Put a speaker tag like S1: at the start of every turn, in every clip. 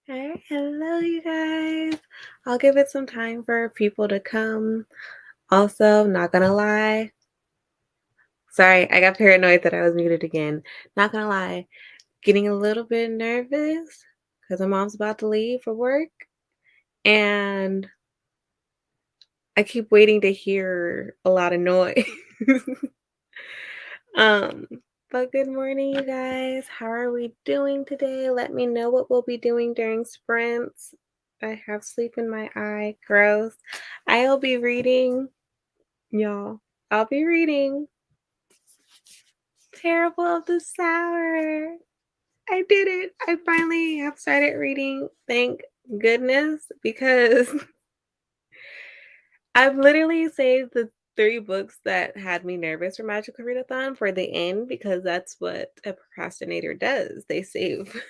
S1: Alright, hello, you guys. I'll give it some time for people to come. Also, not gonna lie. Sorry, I got paranoid that I was muted again. Not gonna lie, getting a little bit nervous because my mom's about to leave for work, and I keep waiting to hear a lot of noise. Um, but good morning, you guys. How are we doing today? Let me know what we'll be doing during sprints. I have sleep in my eye. Gross. I'll be reading, y'all. I'll be reading Terrible of the Sour. I did it. I finally have started reading. Thank goodness, because I've literally saved the 3 books that had me nervous for Magical Readathon for the end because that's what a procrastinator does. They save.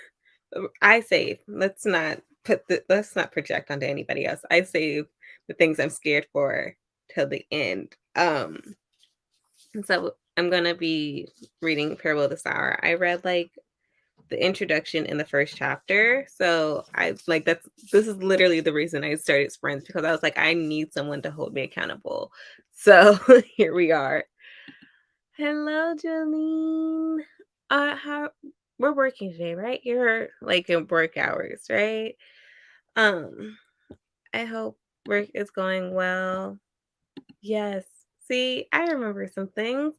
S1: I save. Let's not project onto anybody else. I save the things I'm scared for till the end. And so I'm gonna be reading Parable of the Sour. I read like the introduction in the first chapter. So I like this is literally the reason I started sprints because I was like, I need someone to hold me accountable. So here we are. Hello, Jolene. How we're working today, right? You're like in work hours, right? Um, I hope work is going well. Yes. See, I remember some things.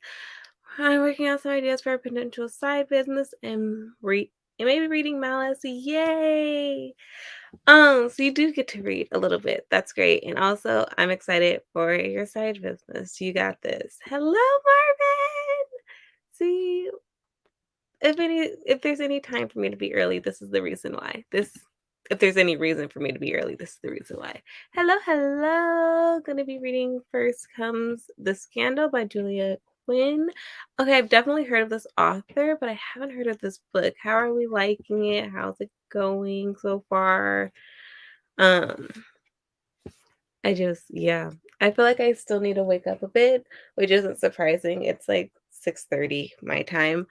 S1: I'm working on some ideas for a potential side business and maybe reading Malice. Yay! So you do get to read a little bit. That's great. And also, I'm excited for your side business. You got this. Hello, Marvin. See, if there's any time for me to be early, this is the reason why. If there's any reason for me to be early, this is the reason why. Hello, hello. Gonna be reading First Comes the Scandal by Julia Quinn. Okay, I've definitely heard of this author, but I haven't heard of this book. How are we liking it? How's it going so far? Um, yeah. I feel like I still need to wake up a bit, which isn't surprising. It's like 6:30 my time.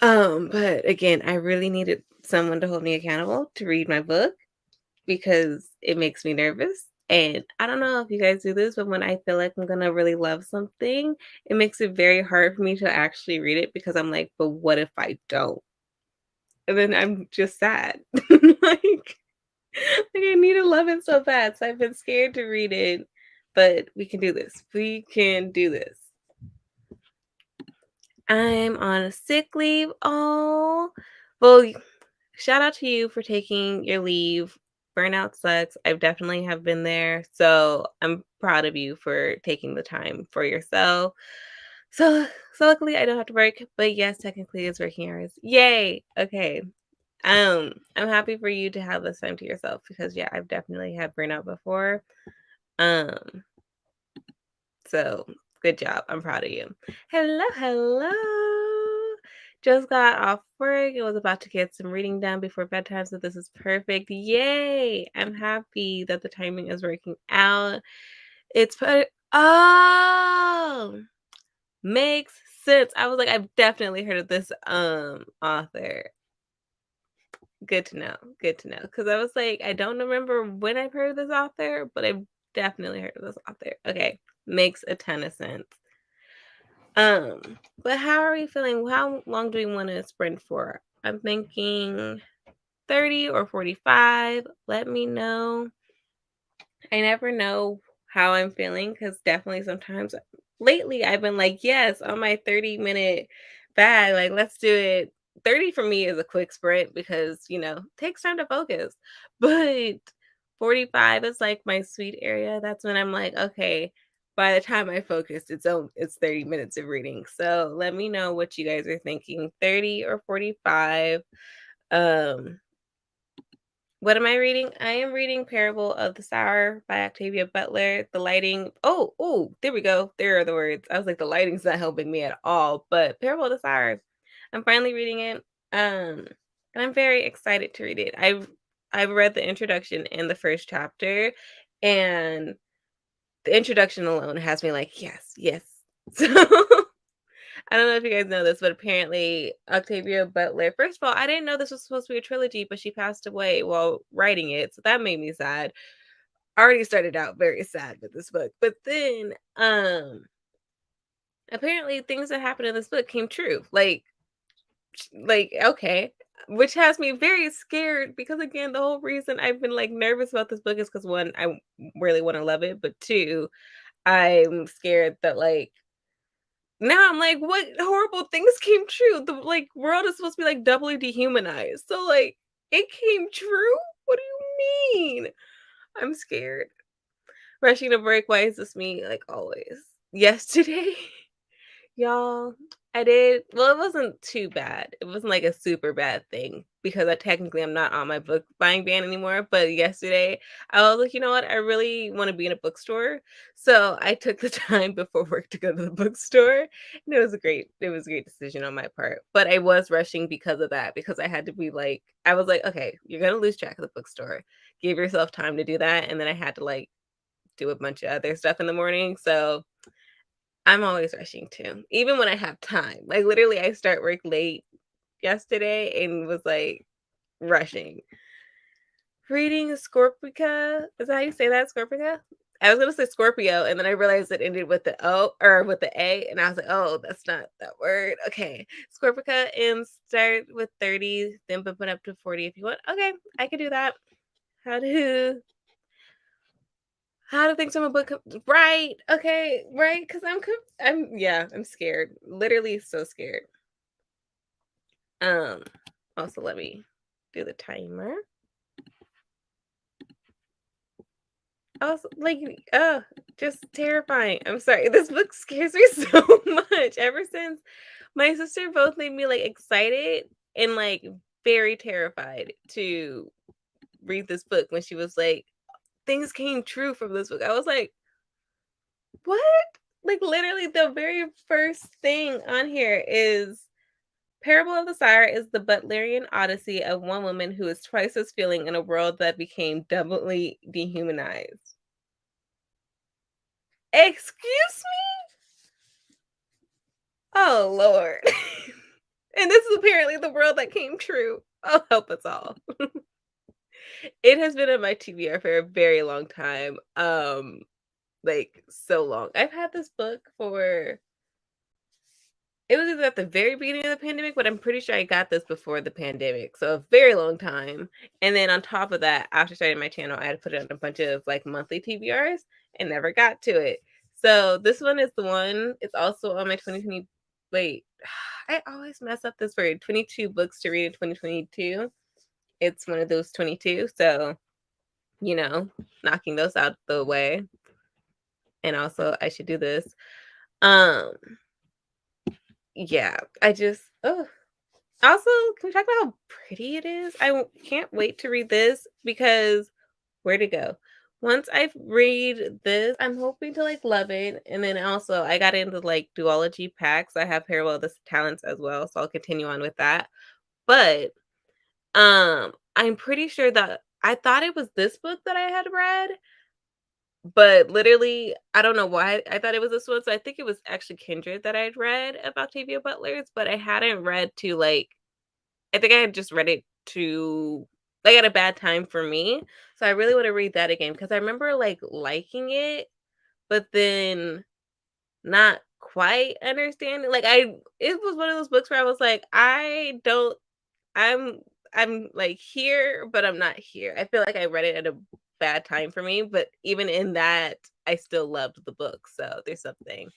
S1: But again, I really needed someone to hold me accountable to read my book because it makes me nervous. And I don't know if you guys do this, but when I feel like I'm gonna really love something, it makes it very hard for me to actually read it because I'm like, but what if I don't? And then I'm just sad. Like I need to love it so bad. So I've been scared to read it, but we can do this. We can do this. I'm on a sick leave. Oh, well, shout out to you for taking your leave. Burnout sucks. I've definitely have been there. So I'm proud of you for taking the time for yourself. So luckily I don't have to work, but yes, technically it's working hours. Yay. Okay. I'm happy for you to have this time to yourself because yeah, I've definitely had burnout before. Um, so good job. I'm proud of you. Hello, hello. Just got off work. I was about to get some reading done before bedtime, so this is perfect. Yay! I'm happy that the timing is working out. It's put oh makes sense. I was like, I've definitely heard of this author. Good to know. Good to know. Because I was like, I don't remember when I've heard of this author, but I've definitely heard of this author. Okay. Makes a ton of sense. But how are we feeling? How long do we want to sprint for? I'm thinking 30 or 45. Let me know. I never know how I'm feeling because definitely sometimes lately I've been like, yes, on my 30-minute bag, like let's do it. 30 for me is a quick sprint because, takes time to focus. But 45 is like my sweet area. That's when I'm like, okay, by the time I focus, it's 30 minutes of reading. So let me know what you guys are thinking, 30 or 45. Um, what am I reading? I am reading Parable of the Sower by Octavia Butler. The lighting. Oh, there we go. There are the words. I was like, the lighting's not helping me at all. But Parable of the Sower, I'm finally reading it. And I'm very excited to read it. I've read the introduction in the first chapter, and the introduction alone has me like, yes, yes. So I don't know if you guys know this, but apparently Octavia Butler, first of all, I didn't know this was supposed to be a trilogy, but she passed away while writing it. So that made me sad. Already started out very sad with this book. But then apparently things that happened in this book came true. Like okay. Which has me very scared because again, the whole reason I've been like nervous about this book is because one, I really want to love it, but two, I'm scared that like now I'm like, what horrible things came true? The like world is supposed to be like doubly dehumanized. So like it came true? What do you mean? I'm scared. Rushing to break, why is this me? Like always. Yesterday. Y'all, I did well, it wasn't too bad. It wasn't like a super bad thing because I technically am not on my book buying ban anymore. But yesterday, I was like, you know what? I really want to be in a bookstore. So I took the time before work to go to the bookstore. And it was a great decision on my part. But I was rushing because of that, because I had to be like, I was like, okay, you're gonna lose track of the bookstore. Give yourself time to do that. And then I had to like do a bunch of other stuff in the morning. So I'm always rushing too, even when I have time. Like literally, I start work late yesterday and was like rushing. Reading Scorpica. Is that how you say that? Scorpica? I was gonna say Scorpio, and then I realized it ended with the O or with the A, and I was like, oh, that's not that word. Okay. Scorpica and start with 30, then bump it up to 40 if you want. Okay, I can do that. How to think I'm a book right? Okay, right? Because I'm scared. Literally so scared. Um, also let me do the timer. Also, like, just terrifying. I'm sorry. This book scares me so much. Ever since my sister both made me like excited and like very terrified to read this book when she was like, things came true from this book. I was like, what? Like literally the very first thing on here is Parable of the Sire is the Butlerian odyssey of one woman who is twice as feeling in a world that became doubly dehumanized. Excuse me? Oh Lord. And this is apparently the world that came true. Oh, help us all. It has been in my TBR for a very long time. Like so long. I've had this book for it was either at the very beginning of the pandemic, but I'm pretty sure I got this before the pandemic, so a very long time. And then on top of that, after starting my channel, I had to put it on a bunch of like monthly TBRs and never got to it. So this one is the one. It's also on my 2020. Wait, I always mess up this word. 22 books to read in 2022. It's one of those 22. So you know, knocking those out the way. And also, I should do this. Um, yeah, I just oh. Also, can we talk about how pretty it is? Can't wait to read this because where to go? Once I read this, I'm hoping to like love it. And then also I got into like duology packs. I have Parallel the Talents as well, so I'll continue on with that. But I'm pretty sure that I thought it was this book that I had read, but literally I don't know why I thought it was this one. So I think it was actually Kindred that I'd read of Octavia Butler's, but I hadn't read to like I think I had just read it to like at a bad time for me. So I really want to read that again because I remember like liking it, but then not quite understanding. Like it was one of those books where I was like, I don't I'm like here, but I'm not here. I feel like I read it at a bad time for me, but even in that, I still loved the book. So there's something.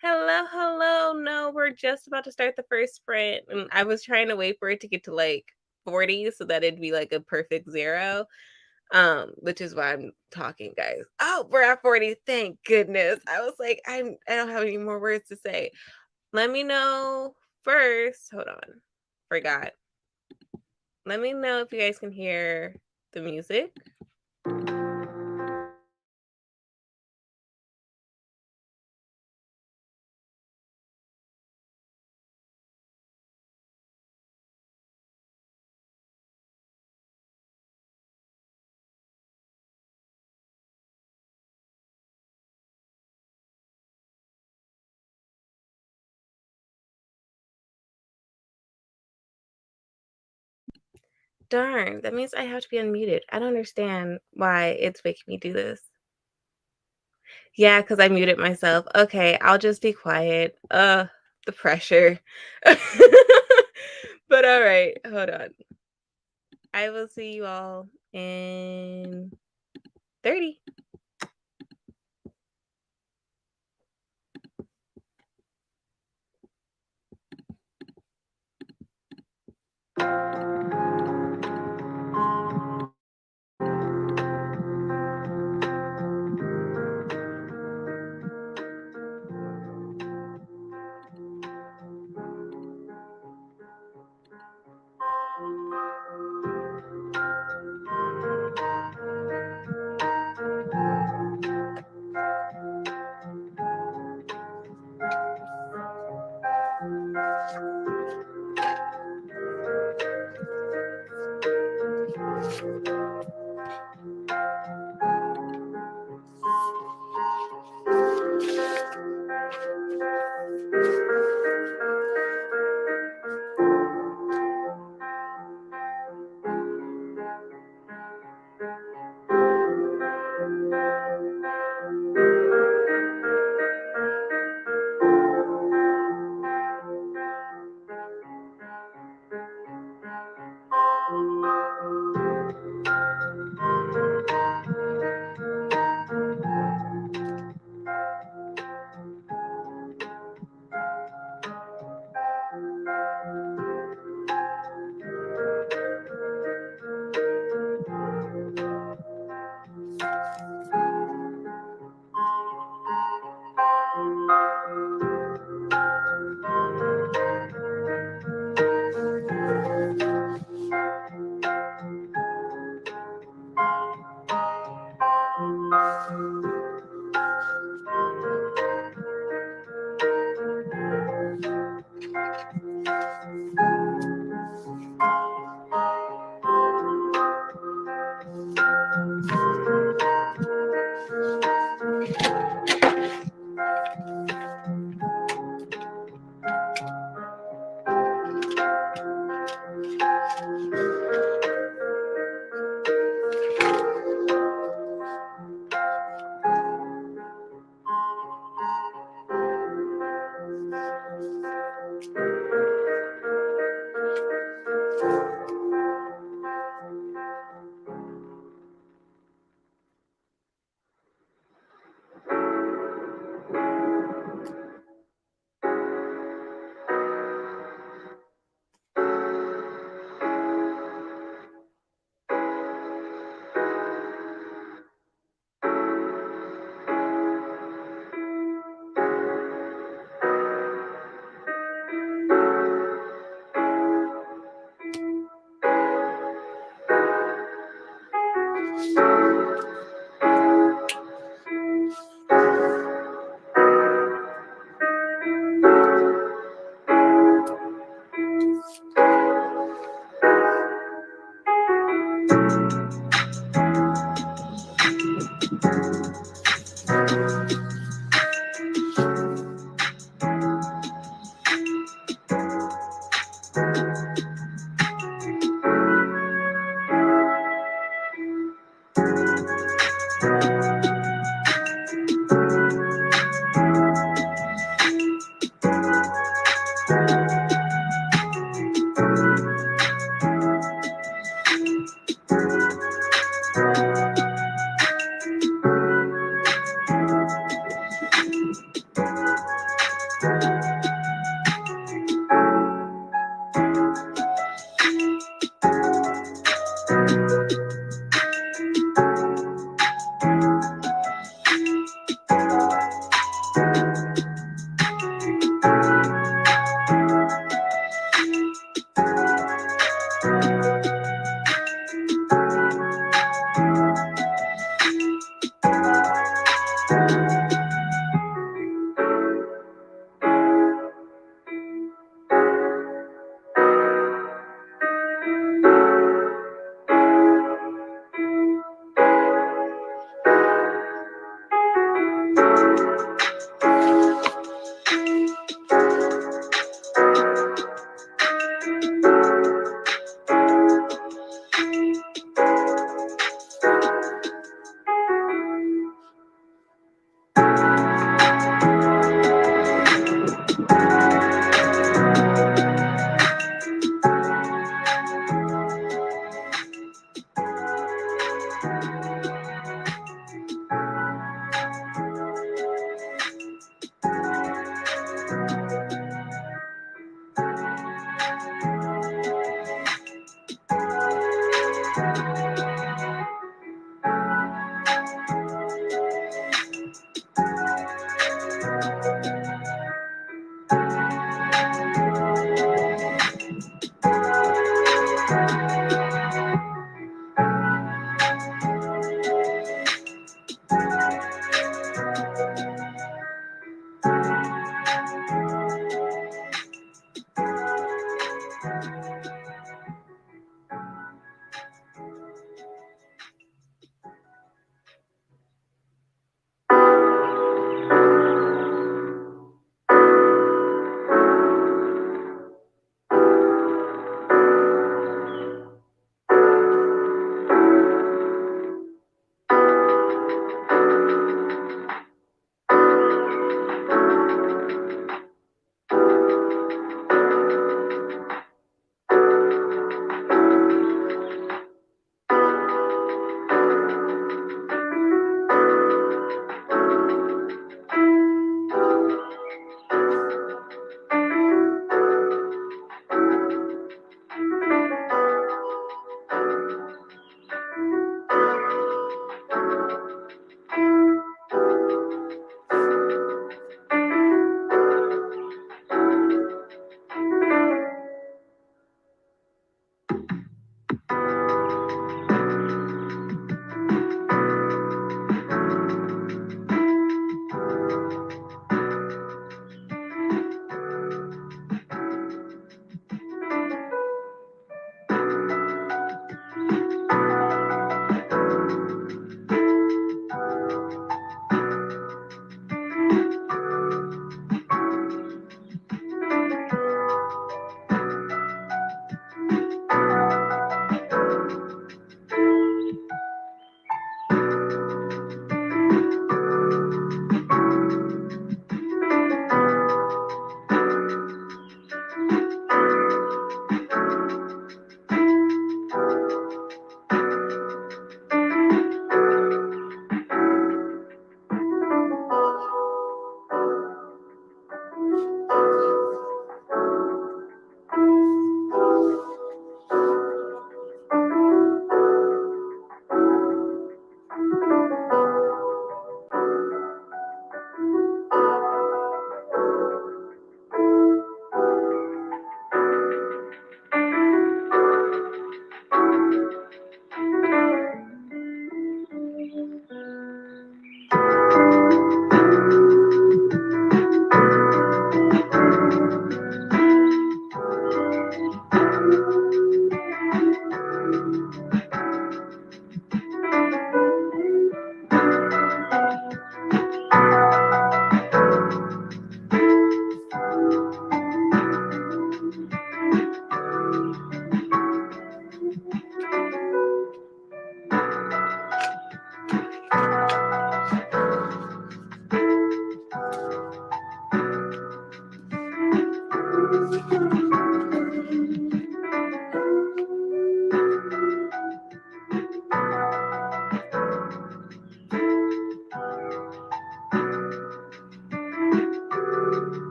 S1: Hello, hello. No, we're just about to start the first sprint. And I was trying to wait for it to get to like 40 so that it'd be like a perfect zero. Which is why I'm talking, guys. Oh, we're at 40. Thank goodness. I was like, I don't have any more words to say. Let me know first. Hold on. Forgot. Let me know if you guys can hear the music. Darn, that means I have to be unmuted. I don't understand why it's making me do this. Yeah, because I muted myself. Okay, I'll just be quiet. The pressure. But all right, hold on. I will see you all in 30.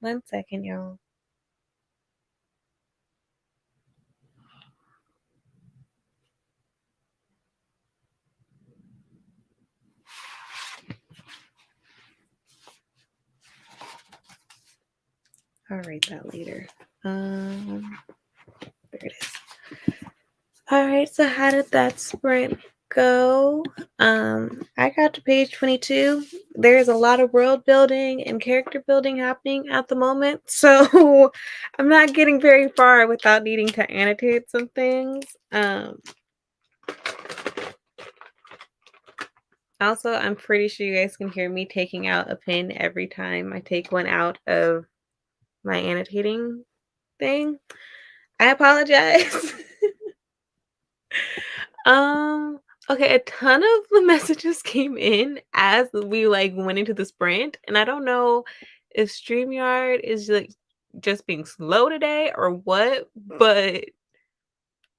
S1: One second, y'all. I'll read that later. There it is. All right, so how did that sprint go? I got to page 22. There's a lot of world building and character building happening at the moment, so I'm not getting very far without needing to annotate some things. Also, I'm pretty sure you guys can hear me taking out a pin every time I take one out of my annotating thing. I apologize. Um, okay, a ton of the messages came in as we like went into the sprint, and I don't know if StreamYard is like just being slow today or what, but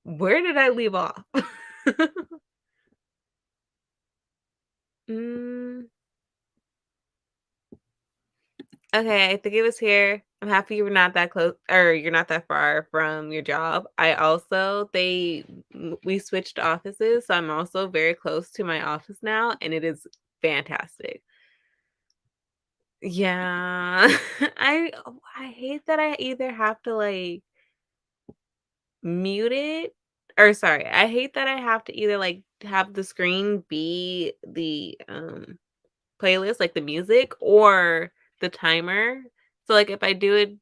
S1: where did I leave off? mm, okay, I think it was here. I'm happy you were not that close or you're not that far from your job. I also we switched offices, so I'm also very close to my office now, and it is fantastic. Yeah. I hate that I either have to, like, mute it or sorry, I hate that I have to either, like, have the screen be the, playlist, like, the music or the timer. So, like, if I do it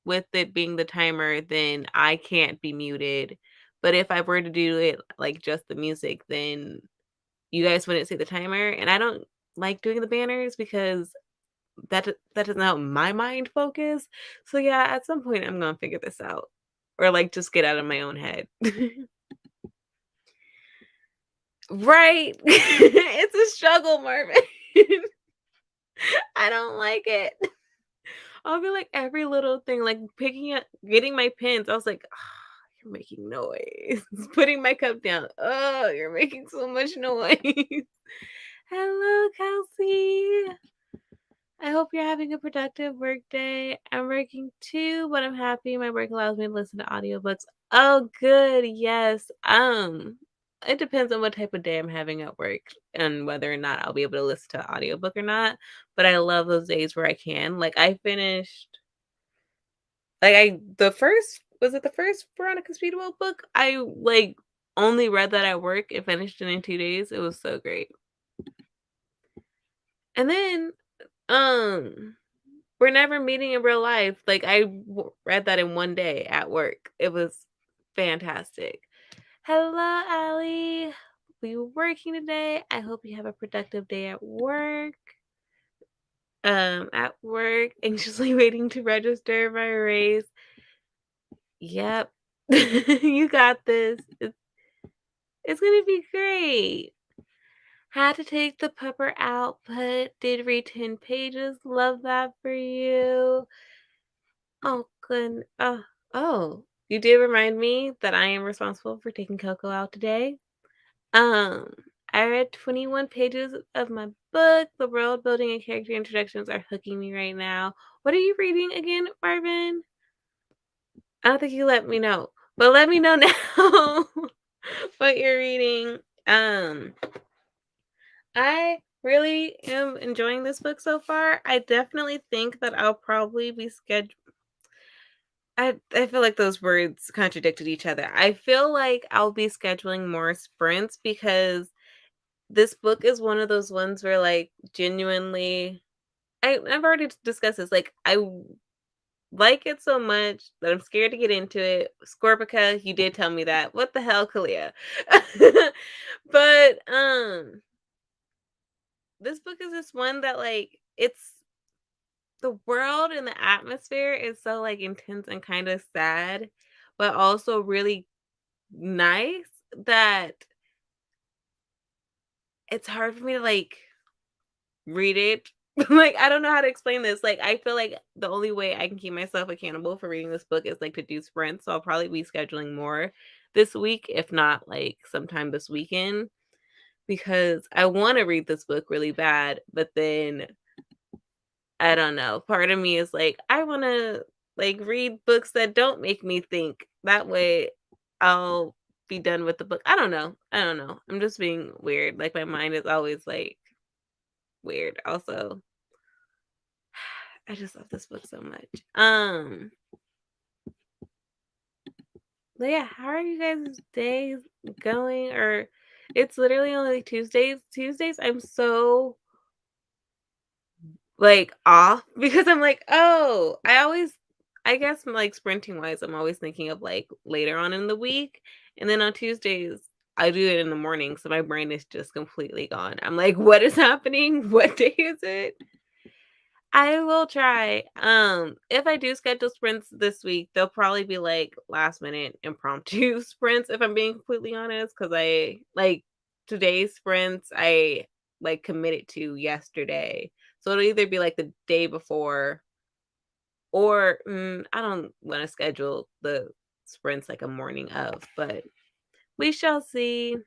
S1: with it being the timer, then I can't be muted. But if I were to do it, like, just the music, then you guys wouldn't see the timer, and I don't like doing the banners because that doesn't help my mind focus. So yeah, at some point I'm gonna figure this out. Or like just get out of my own head. Right. It's a struggle, Marvin. I don't like it. I'll be like every little thing, like picking up getting my pins. I was like, "Ah, you're making noise. Putting my cup down. Oh, you're making so much noise. Hello, Kelsey. I hope you're having a productive work day. I'm working too, but I'm happy my work allows me to listen to audiobooks. Oh, good. Yes. It depends on what type of day I'm having at work and whether or not I'll be able to listen to an audiobook or not. But I love those days where I can. Like I finished the first was it the first Veronica Speedwell book? I like only read that at work and finished it in 2 days. It was so great. And then um we're never meeting in real life. Like, read that in one day at work. It was fantastic. Hello, Allie. We were working today. I hope you have a productive day at work. At work, anxiously waiting to register my raise. Yep. You got this. It's gonna be great. Had to take the pupper out, but did read 10 pages. Love that for you. Oh, good. Oh, you did remind me that I am responsible for taking Coco out today. Um, I read 21 pages of my book. The world building and character introductions are hooking me right now. What are you reading again, Marvin? I don't think you let me know, but let me know now what you're reading. Um, I really am enjoying this book so far. I definitely think that I'll probably be scheduled. I feel like those words contradicted each other. I feel like I'll be scheduling more sprints because this book is one of those ones where, like, genuinely I've already discussed this, like, like it so much that I'm scared to get into it. Scorpica, you did tell me that. What the hell, Kalia? But, this book is just one that, like, the world and the atmosphere is so, like, intense and kinda sad, but also really nice that it's hard for me to, like, read it. Like, I don't know how to explain this. Like, I feel like the only way I can keep myself accountable for reading this book is, like, to do sprints, so I'll probably be scheduling more this week, if not, like, sometime this weekend, because I wanna read this book really bad, but then I don't know. Part of me is like, I wanna, like, read books that don't make me think. That way, I'll be done with the book. I don't know. I don't know. I'm just being weird. Like, my mind is always, like, weird. Also, I just love this book so much. But yeah, how are you guys' days going? Or it's literally only Tuesdays. Tuesdays, I'm so like off because I'm like, oh, I guess like sprinting wise, I'm always thinking of like later on in the week. And then on Tuesdays, I do it in the morning. So my brain is just completely gone. I'm like, what is happening? What day is it? I will try. If I do schedule sprints this week, they'll probably be like last minute impromptu sprints, if I'm being completely honest. Cause I like today's sprints, I like committed to yesterday. So it'll either be like the day before or I don't want to schedule the sprints like a morning of, but we shall see.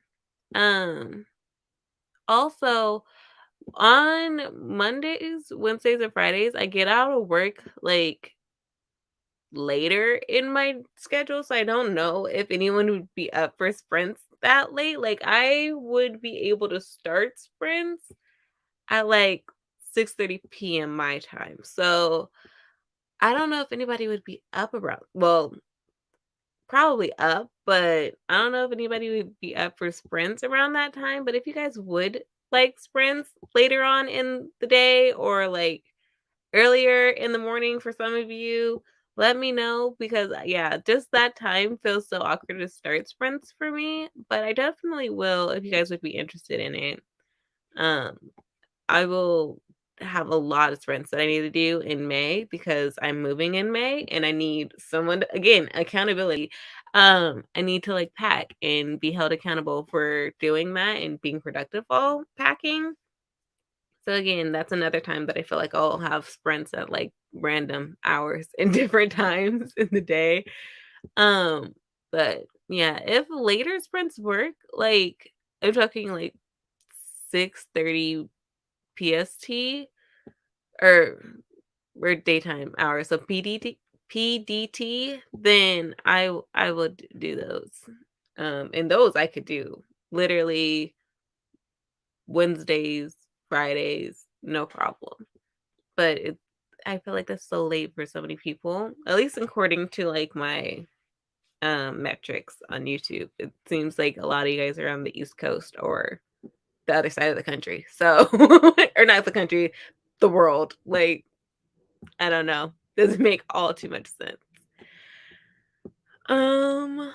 S1: Um, Also, on Mondays, Wednesdays, and Fridays, I get out of work like later in my schedule, so I don't know if anyone would be up for sprints that late. Like I would be able to start sprints at like 6:30 p.m. my time. So I don't know if anybody would be up around, well, probably up, but I don't know if anybody would be up for sprints around that time. But if you guys would like sprints later on in the day or like earlier in the morning for some of you, let me know because yeah, just that time feels so awkward to start sprints for me, but I definitely will if you guys would be interested in it. Um I will have a lot of sprints that I need to do in May because I'm moving in May and I need someone to, again, accountability. I need to like pack and be held accountable for doing that and being productive while packing. So again, that's another time that I feel like I'll have sprints at like random hours in different times in the day. Um, but yeah, if later sprints work, like I'm talking like 6:30 PST or daytime hours, so PDT, then I would do those. And those I could do literally Wednesdays, Fridays, no problem. But I feel like that's so late for so many people, at least according to like my metrics on YouTube. It seems like a lot of you guys are on the East Coast or the other side of the country. So or not the country, the world. Like, I don't know. Doesn't make all too much sense. Um,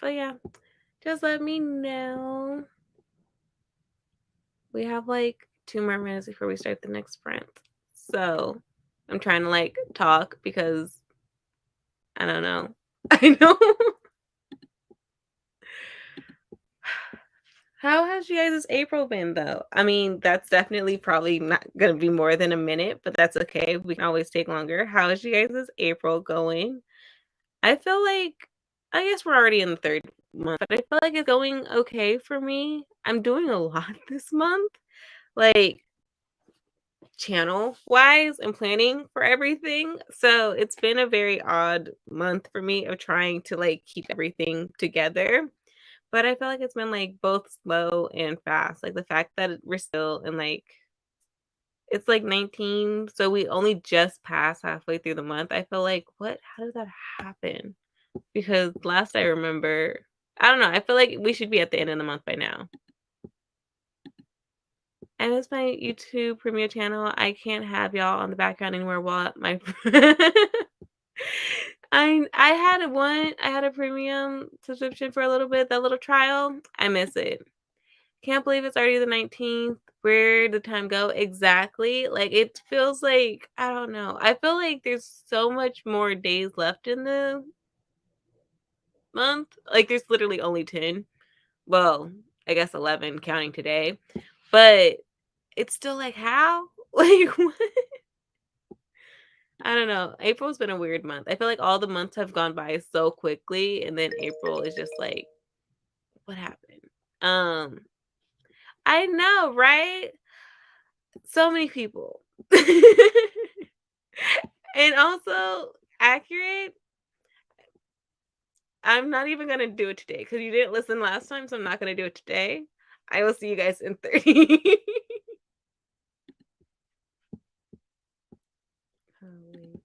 S1: but yeah, just let me know. We have like 2 more minutes before we start the next sprint. So I'm trying to like talk because I don't know. I know. How has you guys' April been though? I mean, that's definitely probably not gonna be more than a minute, but that's okay. We can always take longer. How is you guys' April going? I feel like I guess we're already in the third month, but I feel like it's going okay for me. I'm doing a lot this month, like channel wise and planning for everything. So it's been a very odd month for me of trying to like keep everything together. But I feel like it's been like both slow and fast. Like the fact that we're still in like it's like 19, so we only just passed halfway through the month. I feel like what? How did that happen? Because last I remember, I don't know. I feel like we should be at the end of the month by now. I miss my YouTube Premiere channel. I can't have y'all on the background anymore while my I had a premium subscription for a little bit, that little trial. I miss it. Can't believe it's already the 19th. Where did time go? Exactly. Like it feels like I don't know. I feel like there's so much more days left in the month. Like there's literally only 10. Well, I guess 11 counting today. But it's still like how? Like what? I don't know. April's been a weird month. I feel like all the months have gone by so quickly and then April is just like what happened? Um I know, right? So many people. And also accurate, I'm not even gonna do it today because you didn't listen last time, so I'm not gonna do it today. I will see you guys in 30. Oh, wait.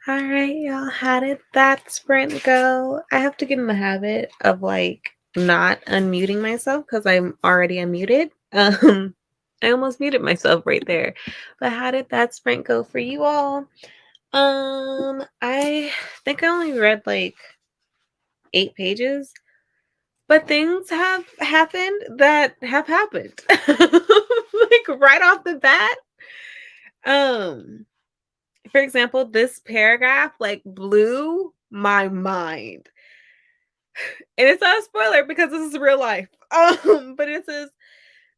S1: All right, y'all. How did that sprint go? I have to get in the habit of like not unmuting myself because I'm already unmuted. I almost muted myself right there. But how did that sprint go for you all? I think I only read like 8 pages, but things have happened that have happened. Like right off the bat. Um, for example, this paragraph like blew my mind. And it's not a spoiler because this is real life. But it says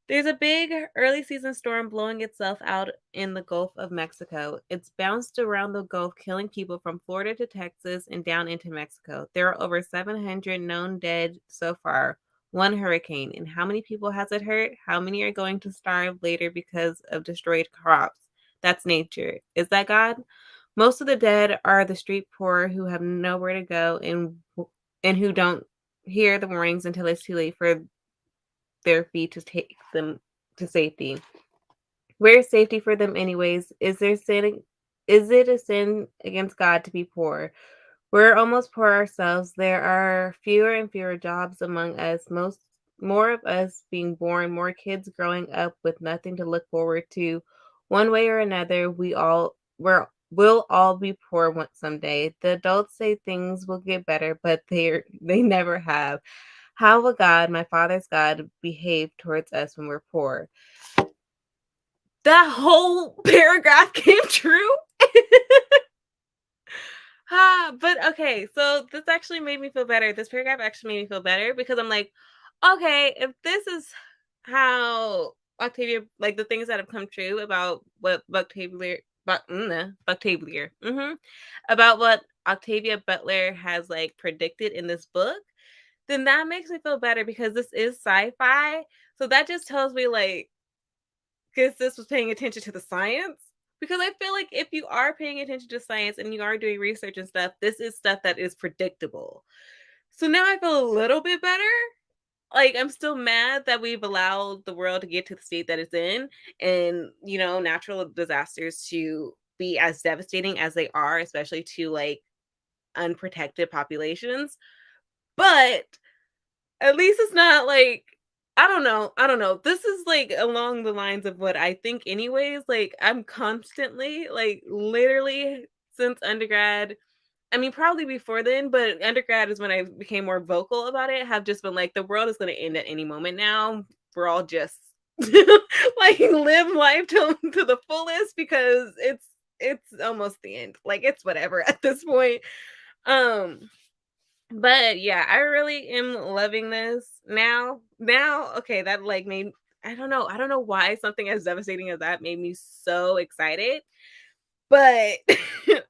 S1: there's a big early season storm blowing itself out in the Gulf of Mexico. It's bounced around the Gulf, killing people from Florida to Texas and down into Mexico. There are over 700 known dead so far. One hurricane. And how many people has it hurt? How many are going to starve later because of destroyed crops? That's nature. Is that God? Most of the dead are the street poor who have nowhere to go and who don't hear the warnings until it's too late for their feet to take them to safety. Where is safety for them anyways? Is it a sin against God to be poor? We're almost poor ourselves. There are fewer and fewer jobs among us, more of us being born, more kids growing up with nothing to look forward to. One way or another, we'll all be poor someday. The adults say things will get better, but they never have. How will God, my father's God, behave towards us when we're poor? That whole paragraph came true. But okay, so this actually made me feel better. This paragraph actually made me feel better because I'm like, okay, if this is how Octavia, like the things that have come true about what about what Octavia Butler has like predicted in this book, then that makes me feel better because this is sci-fi. So that just tells me like, because this was paying attention to the science. Because I feel like if you are paying attention to science and you are doing research and stuff, this is stuff that is predictable. So now I feel a little bit better. Like, I'm still mad that we've allowed the world to get to the state that it's in and, natural disasters to be as devastating as they are, especially to like unprotected populations. But at least it's not like I don't know. This is, like, along the lines of what I think anyways, like, I'm constantly, like, literally since undergrad, I mean, probably before then, but undergrad is when I became more vocal about it, have just been like, "The world is gonna end at any moment now. We're all just, like, live life to the fullest because it's almost the end. Like, it's whatever at this point." Um but yeah, I really am loving this now. Now, okay, that like made I don't know why something as devastating as that made me so excited, but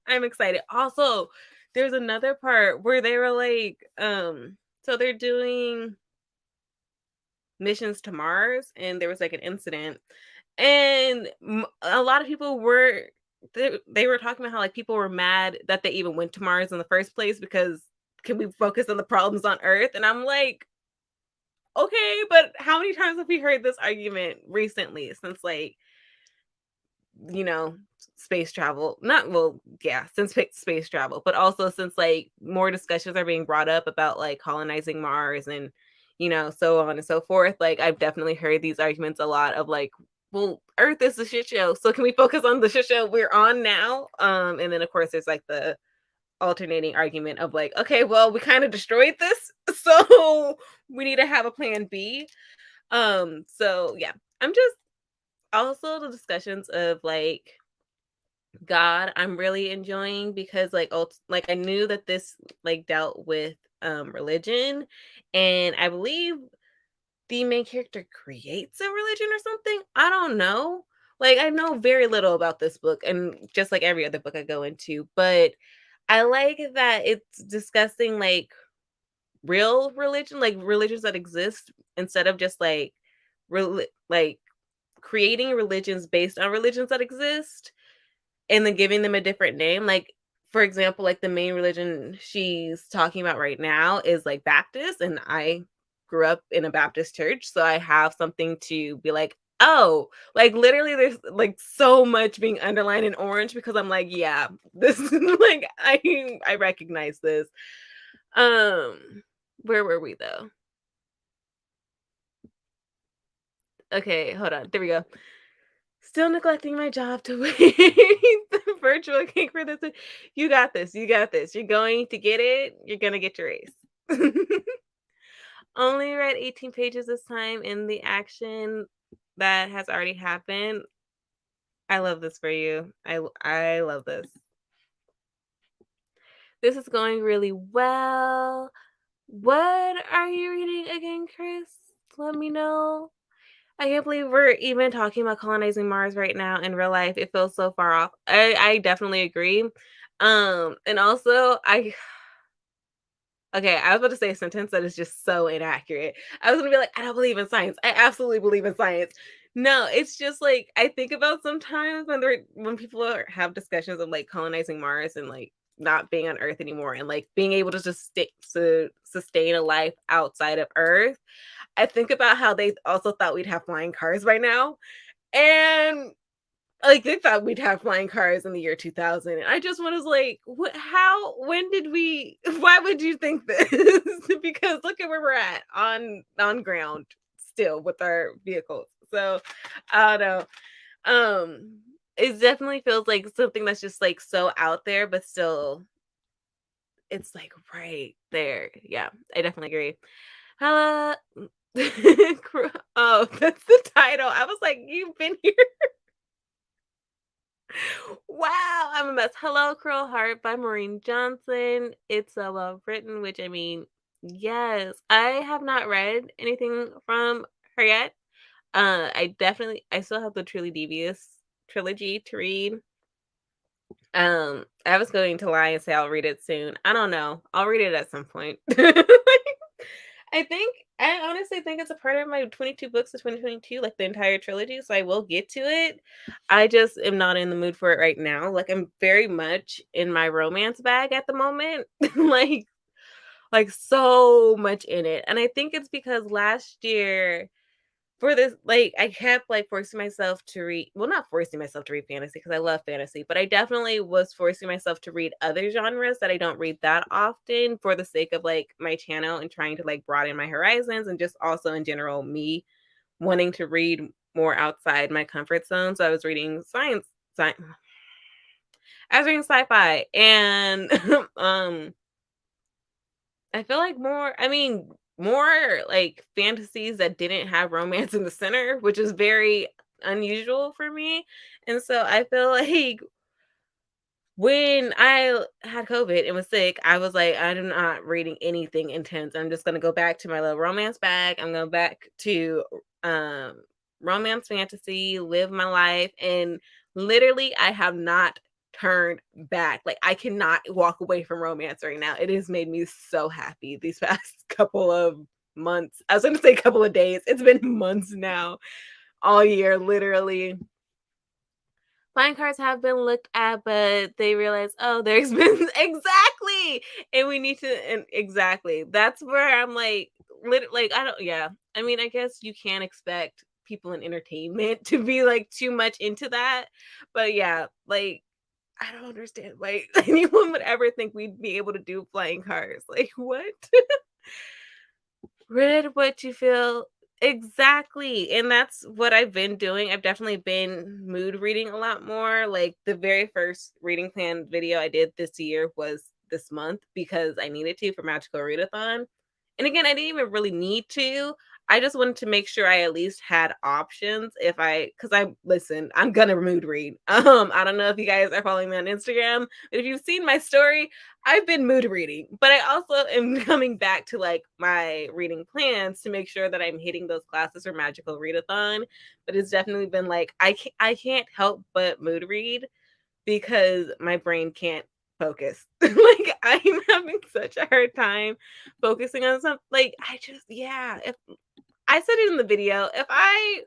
S1: I'm excited. Also, there's another part where they were like, so they're doing missions to Mars, and there was like an incident, and a lot of people were they were talking about how like people were mad that they even went to Mars in the first place because can we focus on the problems on Earth? And I'm like, okay, but how many times have we heard this argument recently since like you know space travel? Not well, yeah, since space travel, but also since like more discussions are being brought up about like colonizing Mars and so on and so forth. Like I've definitely heard these arguments a lot of like, well, Earth is a shit show, so can we focus on the shit show we're on now? And then of course there's like the alternating argument of like, okay, well, we kind of destroyed this, so we need to have a plan B. So yeah, I'm just also the discussions of like God, I'm really enjoying because like I knew that this like dealt with religion, and I believe the main character creates a religion or something. I don't know. Like I know very little about this book and just like every other book I go into, but I like that it's discussing like real religion, like religions that exist instead of just like like creating religions based on religions that exist and then giving them a different name. Like, for example, like the main religion she's talking about right now is like Baptist, and I grew up in a Baptist church, so I have something to be like, oh, like literally there's like so much being underlined in orange because I'm like, yeah, this is like I recognize this. Where were we though? Okay, hold on. There we go. Still neglecting my job to wait the virtual cake for this. You got this. You got this. You're going to get it. You're gonna get your ace. Only read 18 pages this time in the action that has already happened. I love this for you. I love this. This is going really well. What are you reading again, Chris? Let me know. I can't believe we're even talking about colonizing Mars right now in real life. It feels so far off. I definitely agree. And also I okay, I was about to say a sentence that is just so inaccurate. I was gonna be like, I don't believe in science. I absolutely believe in science. No, it's just like I think about sometimes when people have discussions of like colonizing Mars and like not being on Earth anymore and like being able to just sustain a life outside of Earth. I think about how they also thought we'd have flying cars by now. And like they thought we'd have flying cars in the year 2000. And I just was like, what how when did we why would you think this? Because look at where we're at on ground still with our vehicles. So I don't know. It definitely feels like something that's just like so out there, but still it's like right there. Yeah, I definitely agree. Hello. Oh, that's the title. I was like, "You've been here." Wow, I'm a mess. Hello, Cruel Heart by Maureen Johnson. It's so well written, which I mean, yes. I have not read anything from her yet. I still have the Truly Devious trilogy to read. I was going to lie and say I'll read it soon. I don't know. I'll read it at some point. I think I honestly think it's a part of my 22 books of 2022, like the entire trilogy, so I will get to it. I just am not in the mood for it right now. Like I'm very much in my romance bag at the moment. like so much in it. And I think it's because last year for this, like, I kept, like, forcing myself to read well, not forcing myself to read fantasy because I love fantasy, but I definitely was forcing myself to read other genres that I don't read that often for the sake of, like, my channel and trying to, like, broaden my horizons and just also in general me wanting to read more outside my comfort zone. So I was reading sci I was reading sci-fi and, um I feel like more like fantasies that didn't have romance in the center, which is very unusual for me. And so I feel like when I had COVID and was sick, I was like, I'm not reading anything intense. I'm just gonna go back to my little romance bag. I'm going back to um romance fantasy, live my life. And literally I have not turned back. Like I cannot walk away from romance right now. It has made me so happy these past couple of months. I was gonna say couple of days. It's been months now, all year, literally. Fine cards have been looked at, but they realize, oh, they're expensive. Exactly. And we need to, and exactly. That's where I'm like, like, I don't, yeah. I mean, I guess you can't expect people in entertainment to be like too much into that. But yeah, like, I don't understand why anyone would ever think we'd be able to do flying cars. Like, what? Read what you feel exactly, and that's what I've been doing. I've definitely been mood reading a lot more. Like, the very first reading plan video I did this year was this month because I needed to for Magical Readathon. And again, I didn't even really need to. I just wanted to make sure I at least had options if I because I listen, I'm gonna mood read. I don't know if you guys are following me on Instagram, but if you've seen my story, I've been mood reading, but I also am coming back to like my reading plans to make sure that I'm hitting those classes for Magical Readathon. But it's definitely been like I can't help but mood read because my brain can't focus. Like I'm having such a hard time focusing on something. Like I just yeah. If I said it in the video, if I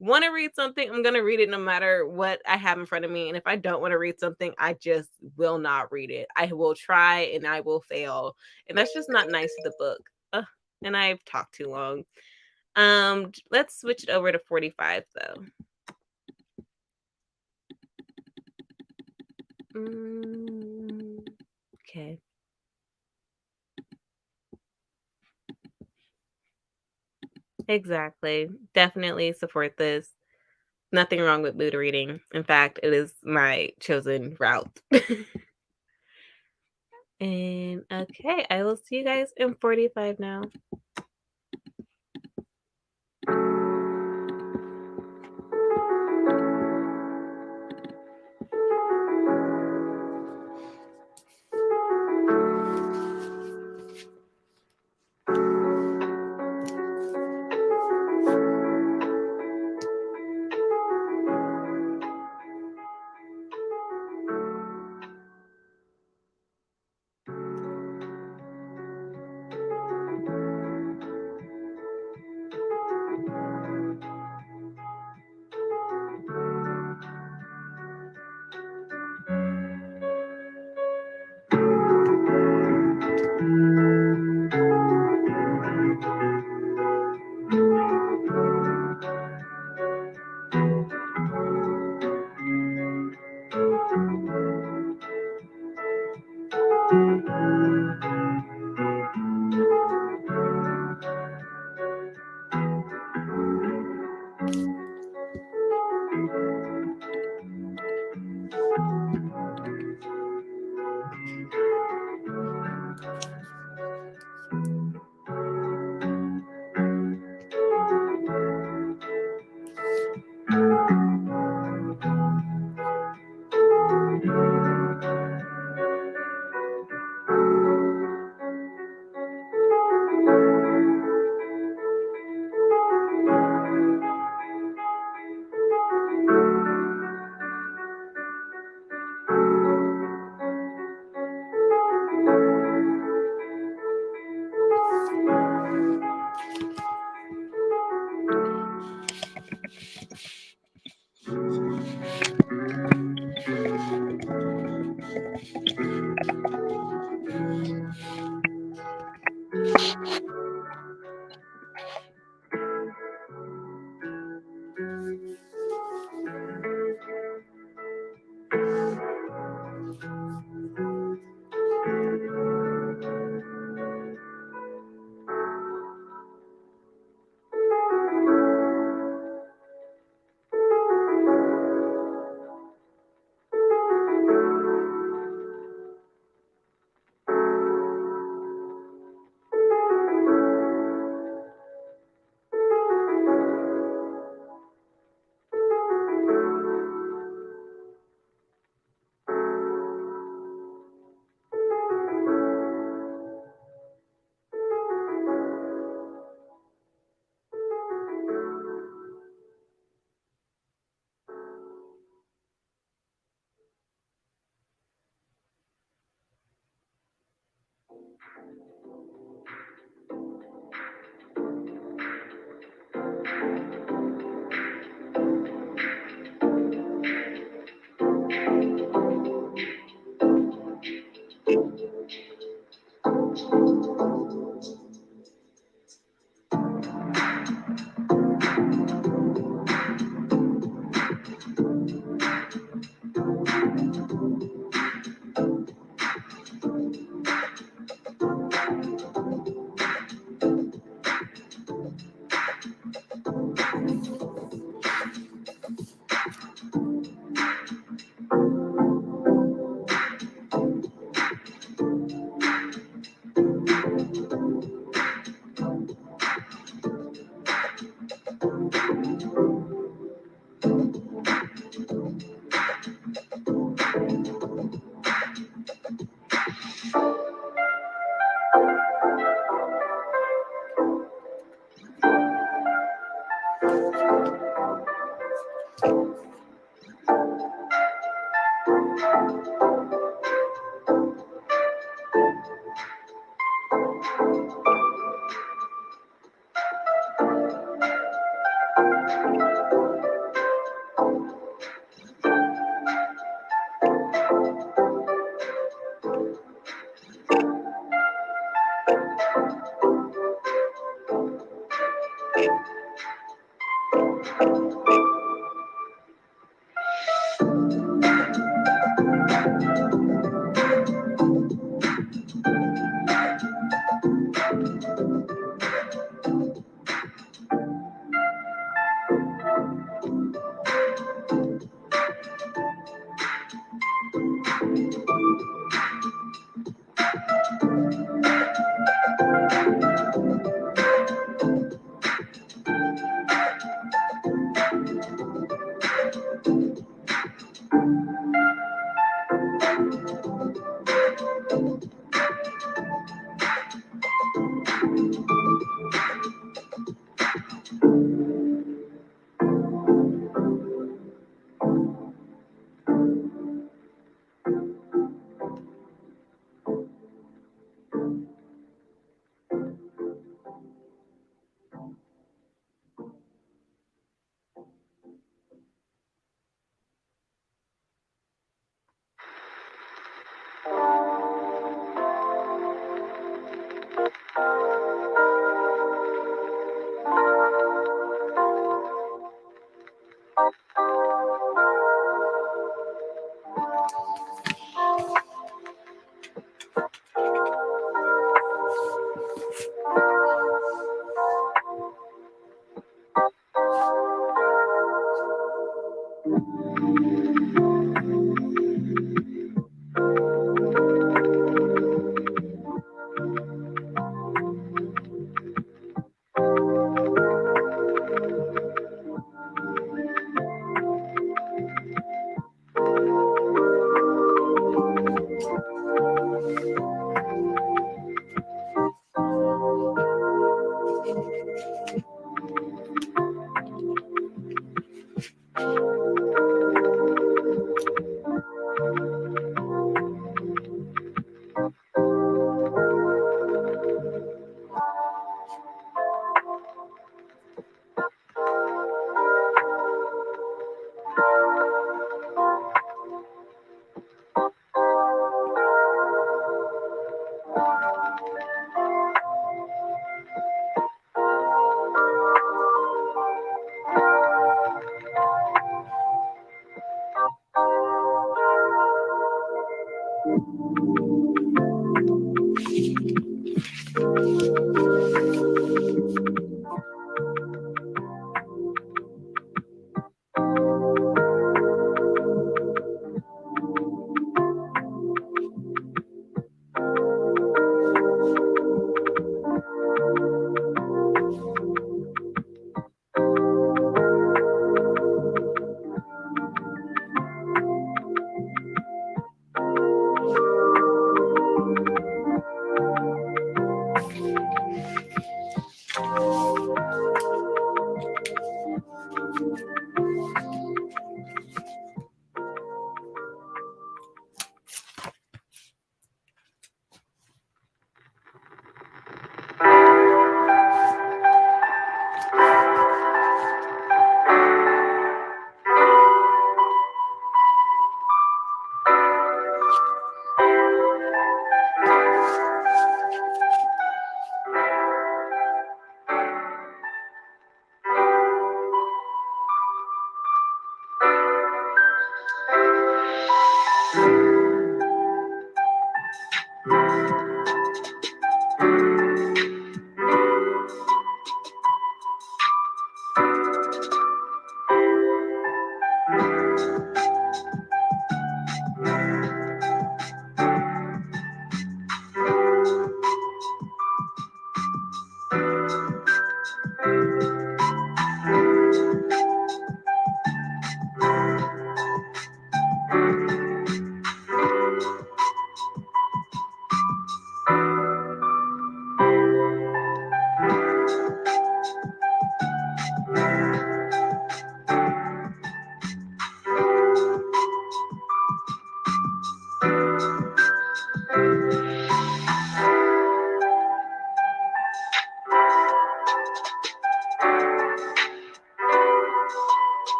S1: want to read something, I'm going to read it no matter what I have in front of me. And if I don't want to read something, I just will not read it. I will try and I will fail. And that's just not nice to the book. Ugh, and I've talked too long. Let's switch it over to 45 though. Mm, okay. Exactly. Definitely support this. Nothing wrong with mood reading. In fact, it is my chosen route. And okay, I will see you guys in 45 now.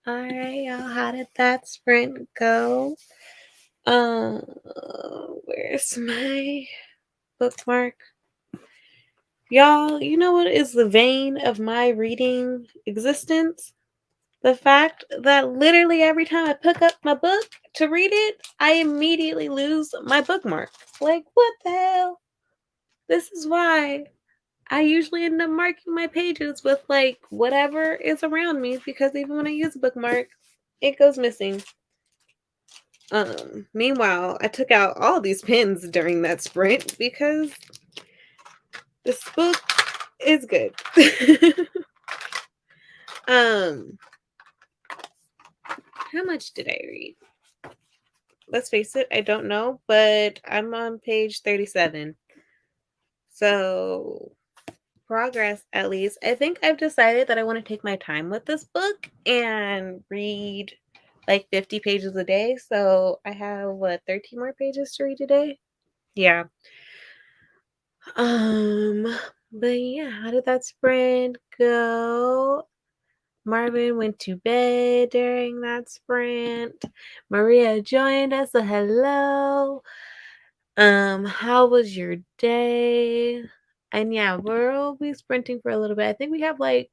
S1: All right, y'all. How did that sprint go? Where's my bookmark? Y'all, you know what is the vein of my reading existence? The fact that literally every time I pick up my book to read it, I immediately lose my bookmark. Like, what the hell? This is why I usually end up marking my pages with like whatever is around me, because even when I use a bookmark, it goes missing. Meanwhile, I took out all these pens during that sprint because this book is good. um, how much did I read? Let's face it, I don't know, but I'm on page 37. So, progress at least. I think I've decided that I want to take my time with this book and read like 50 pages a day. So, I have 13 more pages to read today? Yeah. Um, but yeah, how did that sprint go? Marvin went to bed during that sprint. Maria joined us, so hello. How was your day? And yeah, we'll be sprinting for a little bit. I think we have like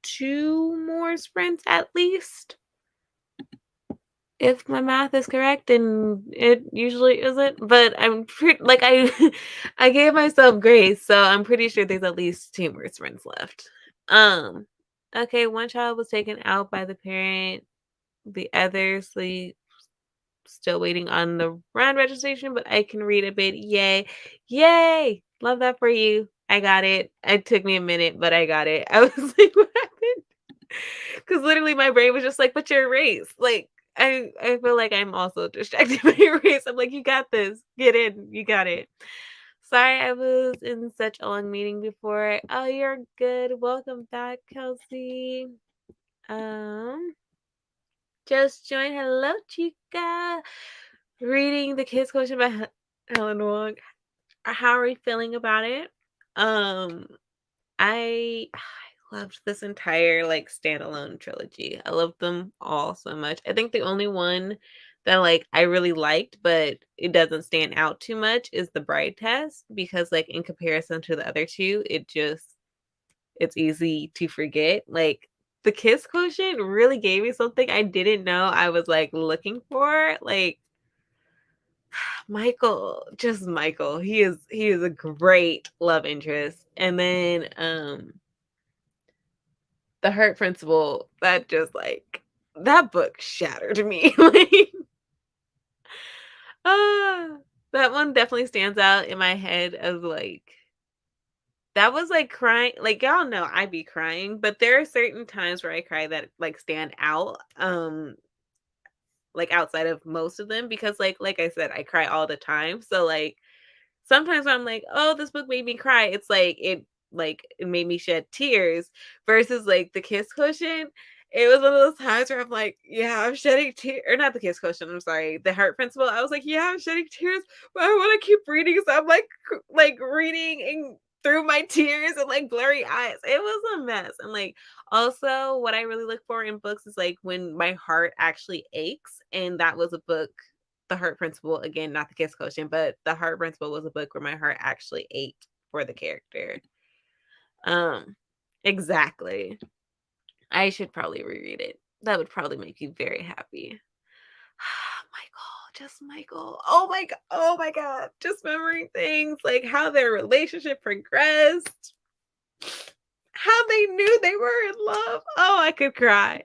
S1: 2 more sprints at least, if my math is correct, and it usually isn't, but I'm pretty like I gave myself grace, so I'm pretty sure there's at least 2 more sprints left. Okay, one child was taken out by the parent, the other sleep still waiting on the run registration, but I can read a bit. Yay. Yay. Love that for you. I got it. It took me a minute, but I got it. I was like, what happened? Because literally my brain was just like, but you're erased. Like, I feel like I'm also distracted by your race. I'm like, you got this. Get in. You got it. Sorry, I was in such a long meeting before. Oh, you're good. Welcome back, Kelsey. Um, just joined. Hello, chica. Reading The Kids Question by Helen Wong. How are you feeling about it? Um, I loved this entire like standalone trilogy. I loved them all so much. I think the only one that like I really liked, but it doesn't stand out too much is The Bride Test, because like in comparison to the other two, it's easy to forget. Like the Kiss Quotient really gave me something I didn't know I was like looking for. Like Michael, just Michael. He is a great love interest. And then The Hurt Principle, that just like that book shattered me. Like ah, that one definitely stands out in my head as like that was like crying. Like y'all know I be crying, but there are certain times where I cry that like stand out. Like outside of most of them because like I said, I cry all the time. So like sometimes when I'm like, "Oh, this book made me cry," it's like it made me shed tears versus like The Kiss Cushion. It was one of those times where I'm like, "Yeah, I'm shedding tears," or not The Kiss Cushion, I'm sorry, The Heart Principle. I was like, "Yeah, I'm shedding tears, but I wanna keep reading," so I'm like reading and through my tears and like blurry eyes. It was a mess. And like also what I really look for in books is like when my heart actually aches. And that was a book, The Heart Principle, again, not The Kiss Quotient, but The Heart Principle was a book where my heart actually ached for the character. Um, exactly. I should probably reread it. That would probably make you very happy. Michael, just Michael. Oh my god. Just remembering things like how their relationship progressed, how they knew they were in love. Oh, I could cry.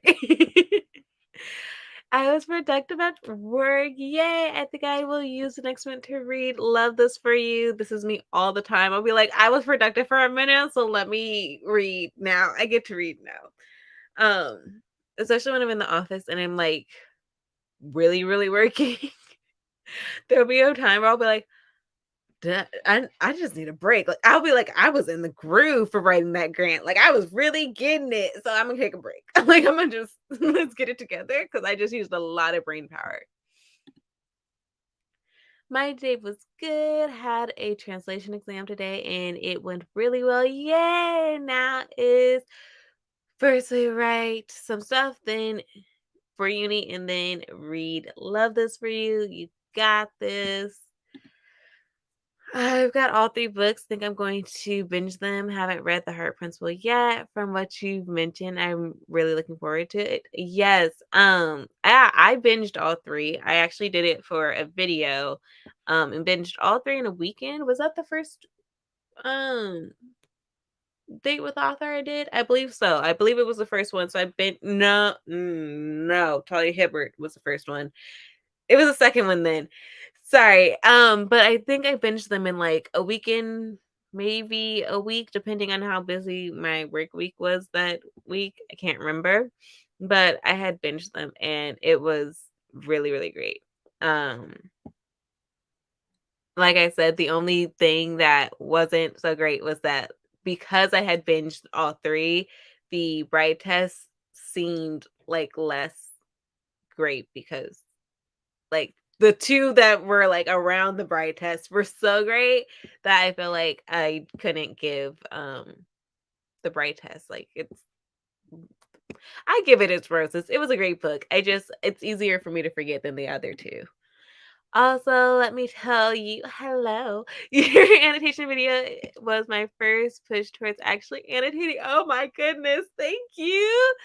S1: I was productive at work. Yay. I think I will use the next one to read Love This For You. This is me all the time. I'll be like, I was productive for a minute, so let me read now. I get to read now. Especially when I'm in the office and I'm like really, really working. There'll be a time where I'll be like, I just need a break. Like I'll be like, I was in the groove for writing that grant. Like I was really getting it. So I'm gonna take a break. Like I'm gonna just let's get it together because I just used a lot of brain power. My day was good. Had a translation exam today and it went really well. Yay! Now is firstly write some stuff, then for uni, and then read Love This For You. You got this. I've got all 3 books. Think I'm going to binge them. Haven't read The Heart Principle yet. From what you've mentioned, I'm really looking forward to it. Yes, I binged all 3. I actually did it for a video, and binged all 3 in a weekend. Was that the first, um, date with author I did? I believe so. I believe it was the first one. So I been no, no, Talia Hibbert was the first one. It was the second one then. Sorry. But I think I binged them in like a weekend, maybe a week, depending on how busy my work week was that week. I can't remember. But I had binged them and it was really, really great. Um, like I said, the only thing that wasn't so great was that because I had binged all 3, the bride test seemed like less great because like, the 2 that were, like, around the bride test were so great that I feel like I couldn't give, the bride test, like, I give it its roses. It was a great book. It's easier for me to forget than the other 2. Also, let me tell you hello. Your annotation video was my first push towards actually annotating. Oh my goodness, thank you.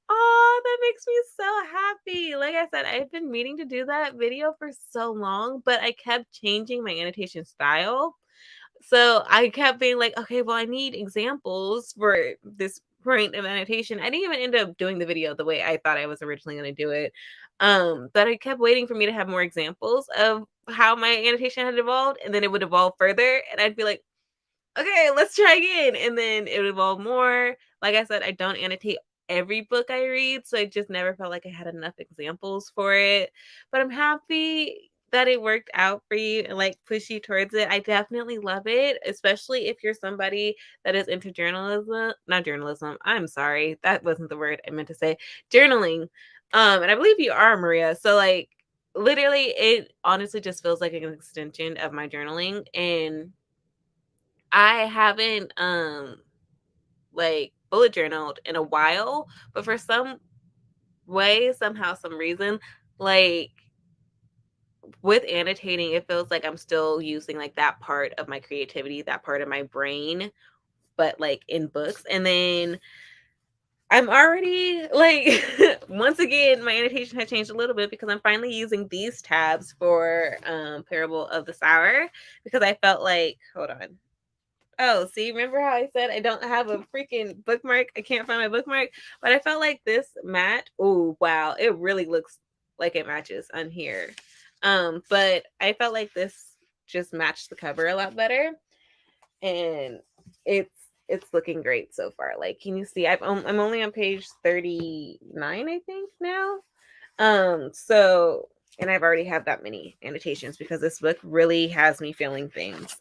S1: Oh, that makes me so happy. Like I said, I've been meaning to do that video for so long, but I kept changing my annotation style. So I kept being like, okay, well, I need examples for this point of annotation. I didn't even end up doing the video the way I thought I was originally going to do it. But I kept waiting for me to have more examples of how my annotation had evolved, and then it would evolve further, and I'd be like, okay, let's try again. And then it would evolve more. Like I said, I don't annotate every book I read, so I just never felt like I had enough examples for it. But I'm happy that it worked out for you and like push you towards it. I definitely love it, especially if you're somebody that is into journalism, not journalism. I'm sorry, that wasn't the word I meant to say. Journaling. And I believe you are, Maria. So like literally it honestly just feels like an extension of my journaling. And I haven't like bullet journaled in a while, but for some way, somehow, some reason, like with annotating, it feels like I'm still using like that part of my creativity, that part of my brain, but like in books. And then I'm already like once again, my annotation had changed a little bit because I'm finally using these tabs for Parable of the Sour because I felt like, hold on. Oh, see, remember how I said I don't have a freaking bookmark? I can't find my bookmark, but I felt like this match. Oh, wow, it really looks like it matches on here. But I felt like this just matched the cover a lot better, and it's it's looking great so far. Like, can you see? I'm only on page 39, I think now. So and I've already had that many annotations because this book really has me feeling things.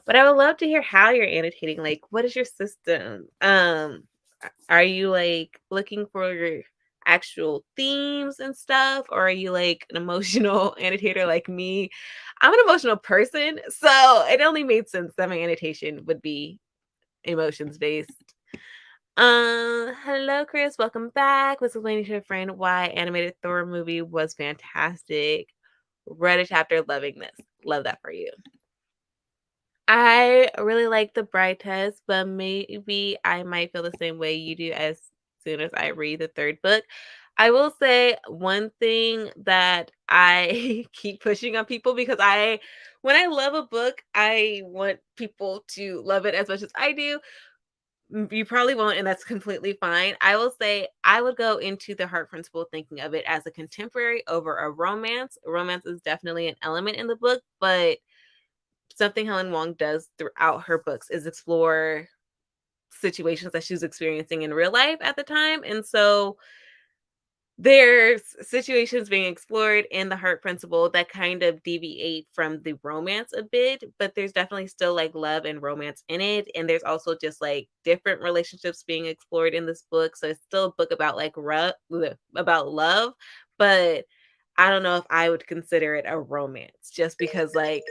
S1: But I would love to hear how you're annotating. Like, what is your system? Are you like looking for your actual themes and stuff, or are you like an emotional annotator like me? I'm an emotional person, so it only made sense that my annotation would be emotions based. Hello, Chris. Welcome back. Was explaining to a friend why animated Thor movie was fantastic. Read a chapter, loving this. Love that for you. I really like the bride test, but maybe I might feel the same way you do as soon as I read the third book. I will say one thing that I keep pushing on people because when I love a book, I want people to love it as much as I do. You probably won't, and that's completely fine. I will say I would go into the heart principle thinking of it as a contemporary over a romance. Romance is definitely an element in the book, but something Helen Wong does throughout her books is explore situations that she was experiencing in real life at the time. And so there's situations being explored in the heart principle that kind of deviate from the romance a bit, but there's definitely still like love and romance in it. And there's also just like different relationships being explored in this book. So it's still a book about like about love, but I don't know if I would consider it a romance just because like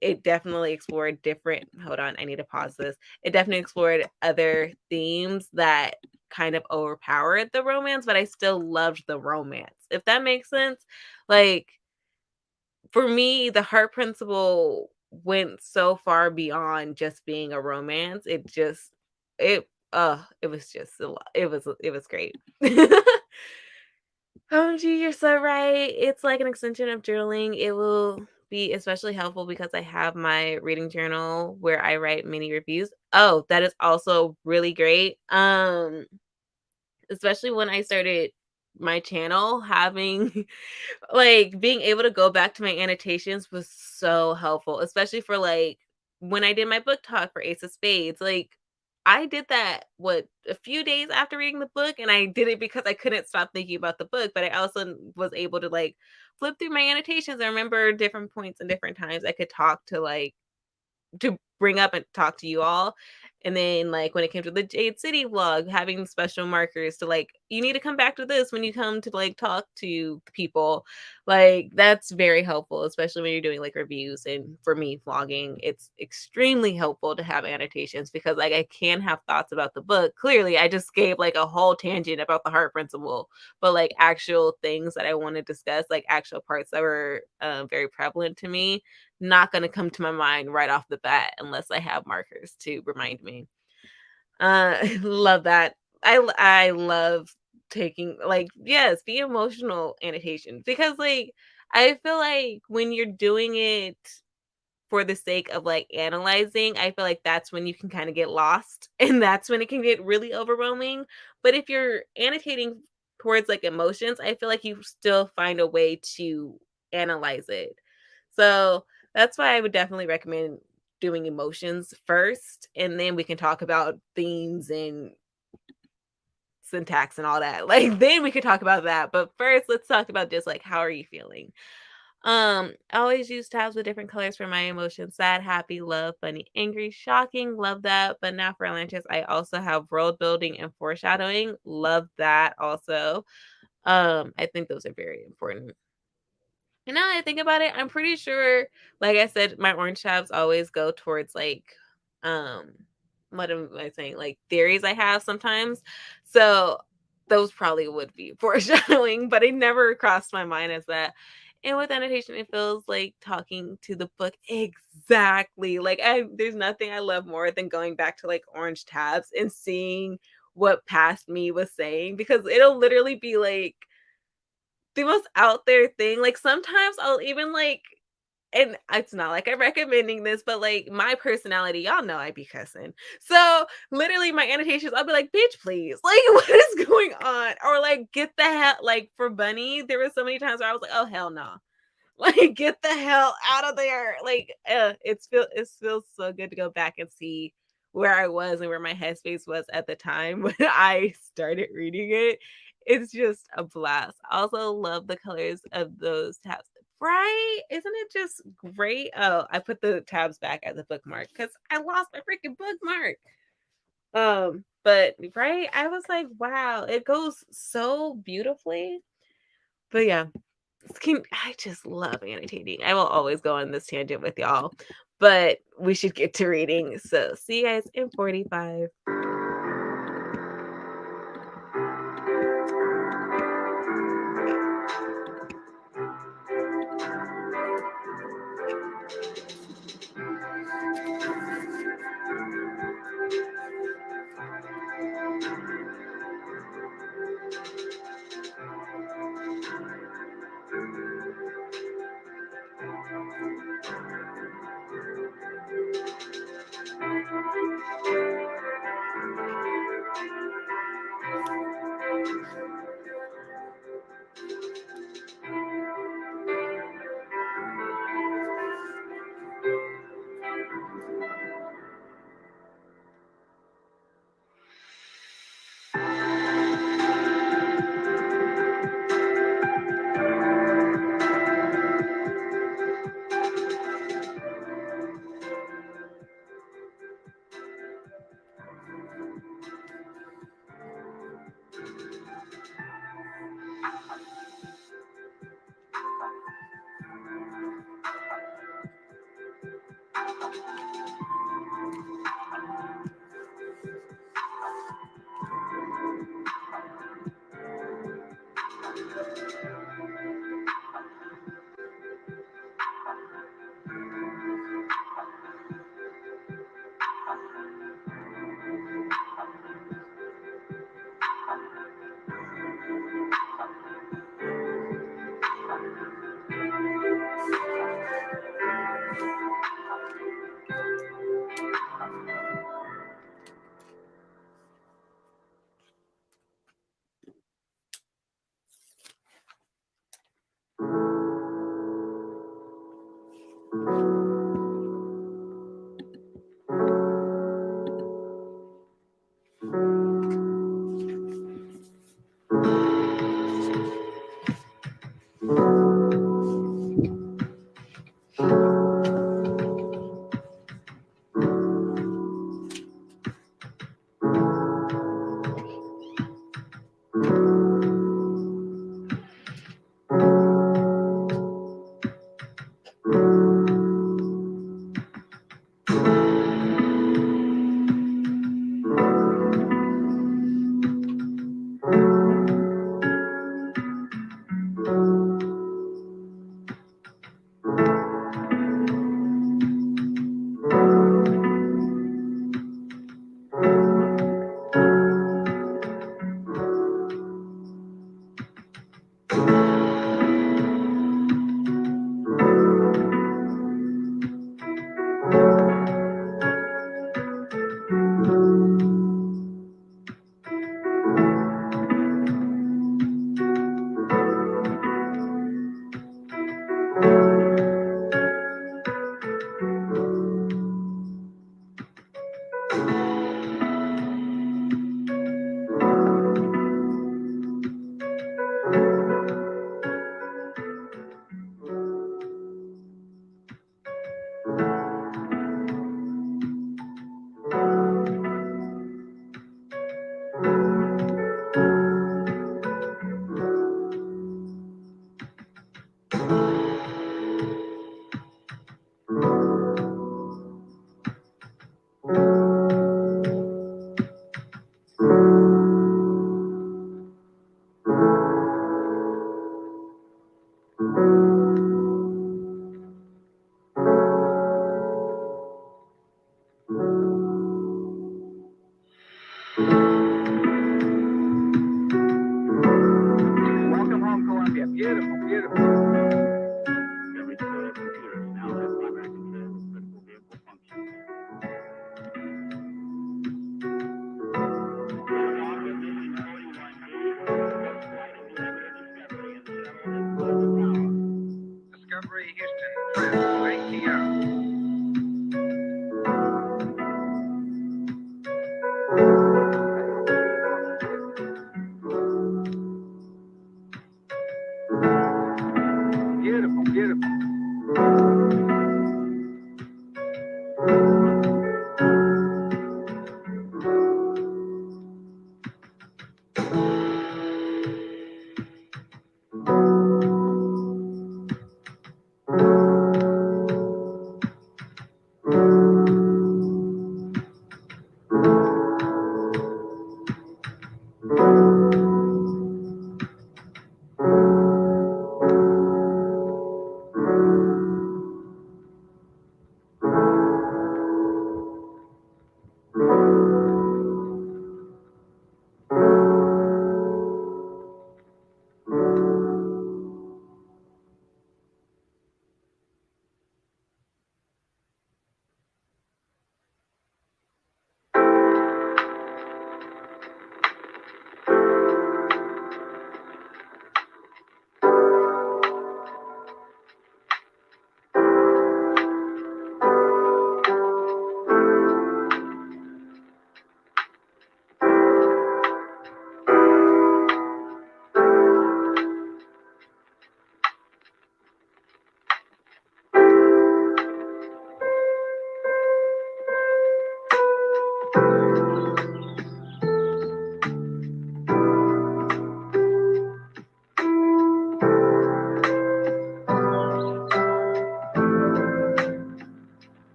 S1: it definitely explored different hold on, I need to pause this. It definitely explored other themes that kind of overpowered the romance, but I still loved the romance. If that makes sense? Like for me, the heart principle went so far beyond just being a romance. It was just a lot. It was great. OMG, you're so right. It's like an extension of journaling. It will be especially helpful because I have my reading journal where I write mini reviews. Oh, that is also really great. Especially when I started my channel, having like being able to go back to my annotations was so helpful, especially for like when I did my book talk for Ace of Spades. Like I did that a few days after reading the book, and I did it because I couldn't stop thinking about the book, but I also was able to like flip through my annotations and remember different points and different times I could talk to bring up and talk to you all. And then like when it came to the Jade City vlog, having special markers to like, you need to come back to this when you come to like talk to people. Like that's very helpful, especially when you're doing like reviews. And for me, vlogging, it's extremely helpful to have annotations because like I can have thoughts about the book. Clearly, I just gave like a whole tangent about the heart principle, but like actual things that I want to discuss, like actual parts that were very prevalent to me, not going to come to my mind right off the bat unless I have markers to remind me. Love that. I love taking like yes, the emotional annotations because like I feel like when you're doing it for the sake of like analyzing, I feel like that's when you can kind of get lost and that's when it can get really overwhelming. But if you're annotating towards like emotions, I feel like you still find a way to analyze it. So that's why I would definitely recommend doing emotions first, and then we can talk about themes and syntax and all that. Like then we could talk about that. But first, let's talk about just like how are you feeling? I always use tabs with different colors for my emotions: sad, happy, love, funny, angry, shocking. Love that. But now for Atlantis, I also have world building and foreshadowing. Love that also. I think those are very important. And now that I think about it, I'm pretty sure, like I said, my orange tabs always go towards like, um, what am I saying? Like theories I have sometimes. So those probably would be foreshadowing, but it never crossed my mind as that. And with annotation, it feels like talking to the book exactly. Like there's nothing I love more than going back to like orange tabs and seeing what past me was saying because it'll literally be like the most out there thing. Like sometimes I'll even like and it's not like I'm recommending this, but like my personality, y'all know I be cussing. So literally my annotations, I'll be like, bitch, please. Like, what is going on? Or like get the hell like for Bunny, there were so many times where I was like, oh hell no. Like, get the hell out of there. Like, it feels so good to go back and see where I was and where my headspace was at the time when I started reading it. It's just a blast. I also love the colors of those tabs. Right? Isn't it just great? Oh, I put the tabs back as a bookmark because I lost my freaking bookmark. But right, I was like, wow, it goes so beautifully. But yeah, I just love annotating. I will always go on this tangent with y'all, but we should get to reading. So, see you guys in 45.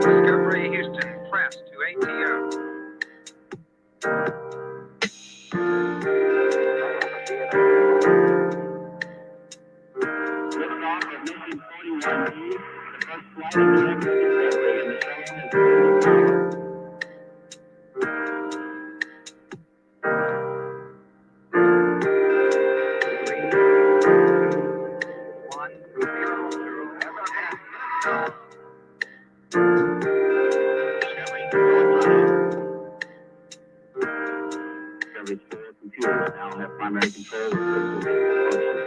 S2: Discovery Houston Press to ATO. Liftoff of mission 41B, the first flight of delivery Discovery, and the shuttle has been power. 3, 2, 1, 0, 0. Discovery, Discovery's four computers now have primary control of critical vehicle functions.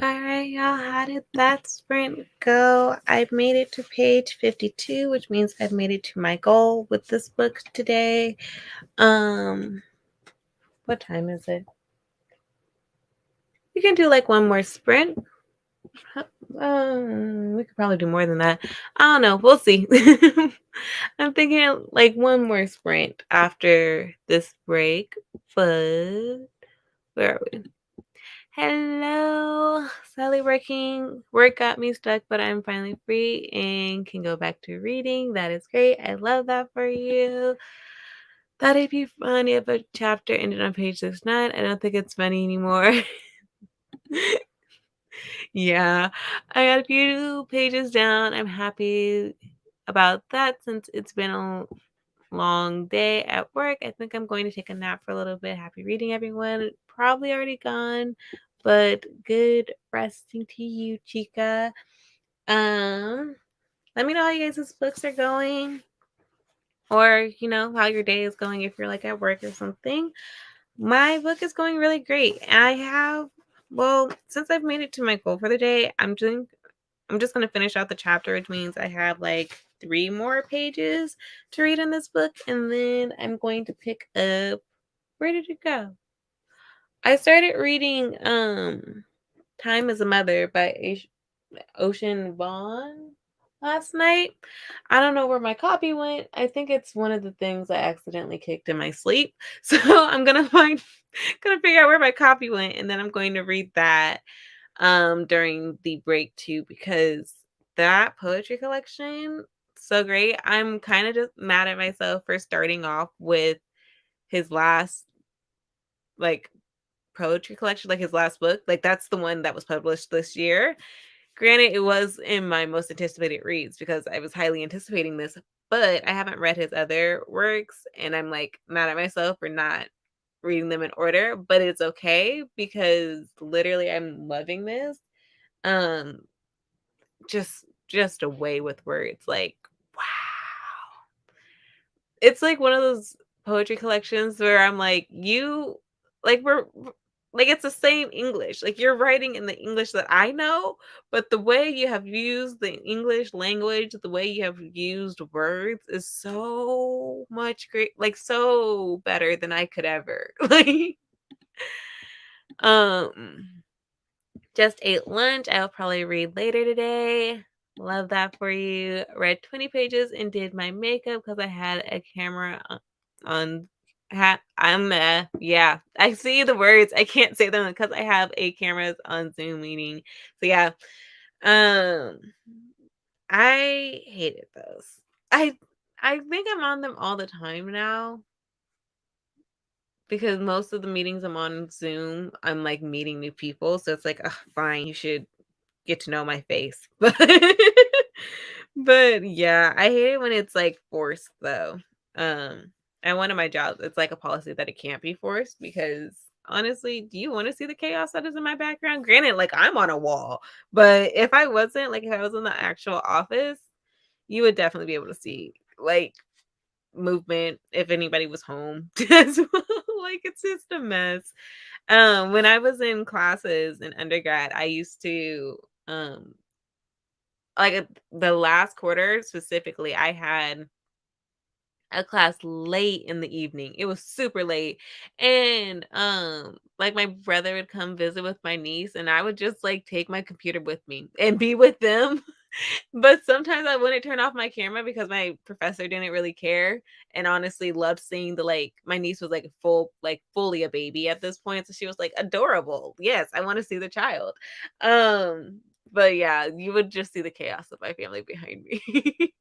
S1: All right, y'all. How did that sprint go? I've made it to page 52, which means I've made it to my goal with this book today. What time is it? We can do like one more sprint. We could probably do more than that. I don't know. We'll see. I'm thinking like one more sprint after this break. But where are we? Hello. Sadly, work got me stuck, but I'm finally free and can go back to reading. That is great. I love that for you. Thought it'd be funny if a chapter ended on page 69. I don't think it's funny anymore. Yeah, I got a few pages down. I'm happy about that since it's been a long day at work. I think I'm going to take a nap for a little bit. Happy reading, everyone. Probably already gone, but good resting to you, Chica. Um, Let me know how you guys' books are going, or how your day is going if you're like at work or something. My book is going really great. Since I've made it to my goal for the day, I'm just going to finish out the chapter, which means I have like 3 more pages to read in this book, and then I'm going to pick up. Where did it go? I started reading Time as a Mother by Ocean Vaughn last night. I don't know where my copy went. I think it's one of the things I accidentally kicked in my sleep. So I'm gonna figure out where my copy went, and then I'm going to read that during the break too, because that poetry collection, so great. I'm kind of just mad at myself for starting off with his last like poetry collection, like his last book. Like that's the one that was published this year. Granted, it was in my most anticipated reads because I was highly anticipating this, but I haven't read his other works, and I'm like mad at myself for not reading them in order, but it's okay because literally I'm loving this. Um just a way with words, like, wow. It's like one of those poetry collections where I'm like, you we're like, it's the same English. Like, you're writing in the English that I know, but the way you have used the English language, the way you have used words is so much great, like, so better than I could ever. Like, um just ate lunch. I'll probably read later today. Love that for you. Read 20 pages and did my makeup because I had a camera on. Yeah. I see the words. I can't say them because I have a cameras on Zoom meeting. So yeah. Um, I hated those. I I think I'm on them all the time now because most of the meetings I'm on Zoom, I'm like meeting new people. So it's like, ugh, fine, you should get to know my face. But yeah, I hate it when it's like forced though. And one of my jobs, it's like a policy that it can't be forced because honestly, do you want to see the chaos that is in my background? Granted, like I'm on a wall, but if I wasn't, like if I was in the actual office, you would definitely be able to see like movement if anybody was home as well. Like it's just a mess. When I was in classes in undergrad, I used to the last quarter specifically, I had a class late in the evening. It was super late. And like my brother would come visit with my niece and I would just like take my computer with me and be with them. But sometimes I wouldn't turn off my camera because my professor didn't really care and honestly loved seeing my niece was like fully a baby at this point. So she was like adorable. Yes, I want to see the child. Um, but yeah, you would just see the chaos of my family behind me.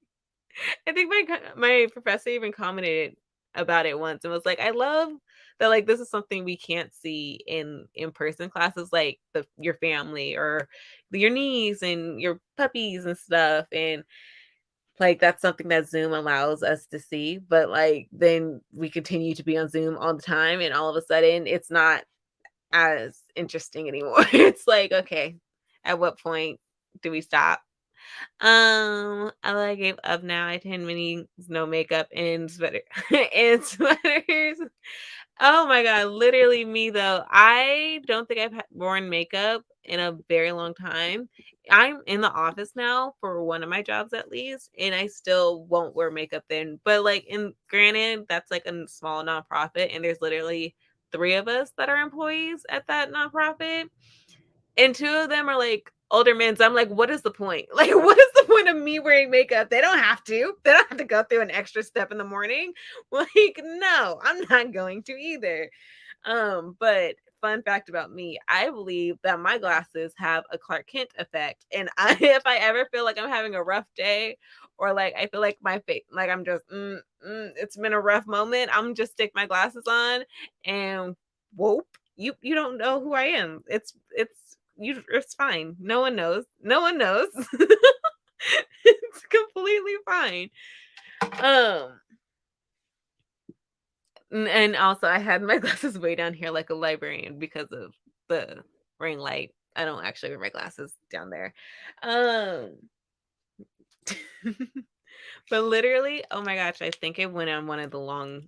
S1: I think my professor even commented about it once and was like, "I love that like this is something we can't see in in-person classes like your family or your niece and your puppies and stuff and like that's something that Zoom allows us to see, but like then we continue to be on Zoom all the time and all of a sudden it's not as interesting anymore." It's like, okay, at what point do we stop? I gave up now. I attend meetings, no makeup and sweater and sweaters. Oh my god, literally me though. I don't think I've worn makeup in a very long time. I'm in the office now for one of my jobs at least, and I still won't wear makeup then. But like in granted, that's like a small nonprofit and there's literally 3 of us that are employees at that nonprofit. And 2 of them are, like, older men, so I'm like, "What is the point?" Like, what is the point of me wearing makeup? They don't have to. They don't have to go through an extra step in the morning. Like, no, I'm not going to either. But fun fact about me, I believe that my glasses have a Clark Kent effect, and I if I ever feel like I'm having a rough day or, like, I feel like my face like, I'm just, it's been a rough moment, I'm just stick my glasses on and whoop, you don't know who I am. It's fine. No one knows. No one knows. It's completely fine. Um, and also I had my glasses way down here like a librarian because of the ring light. I don't actually wear my glasses down there. Um, but literally, oh my gosh, I think it went on one of the long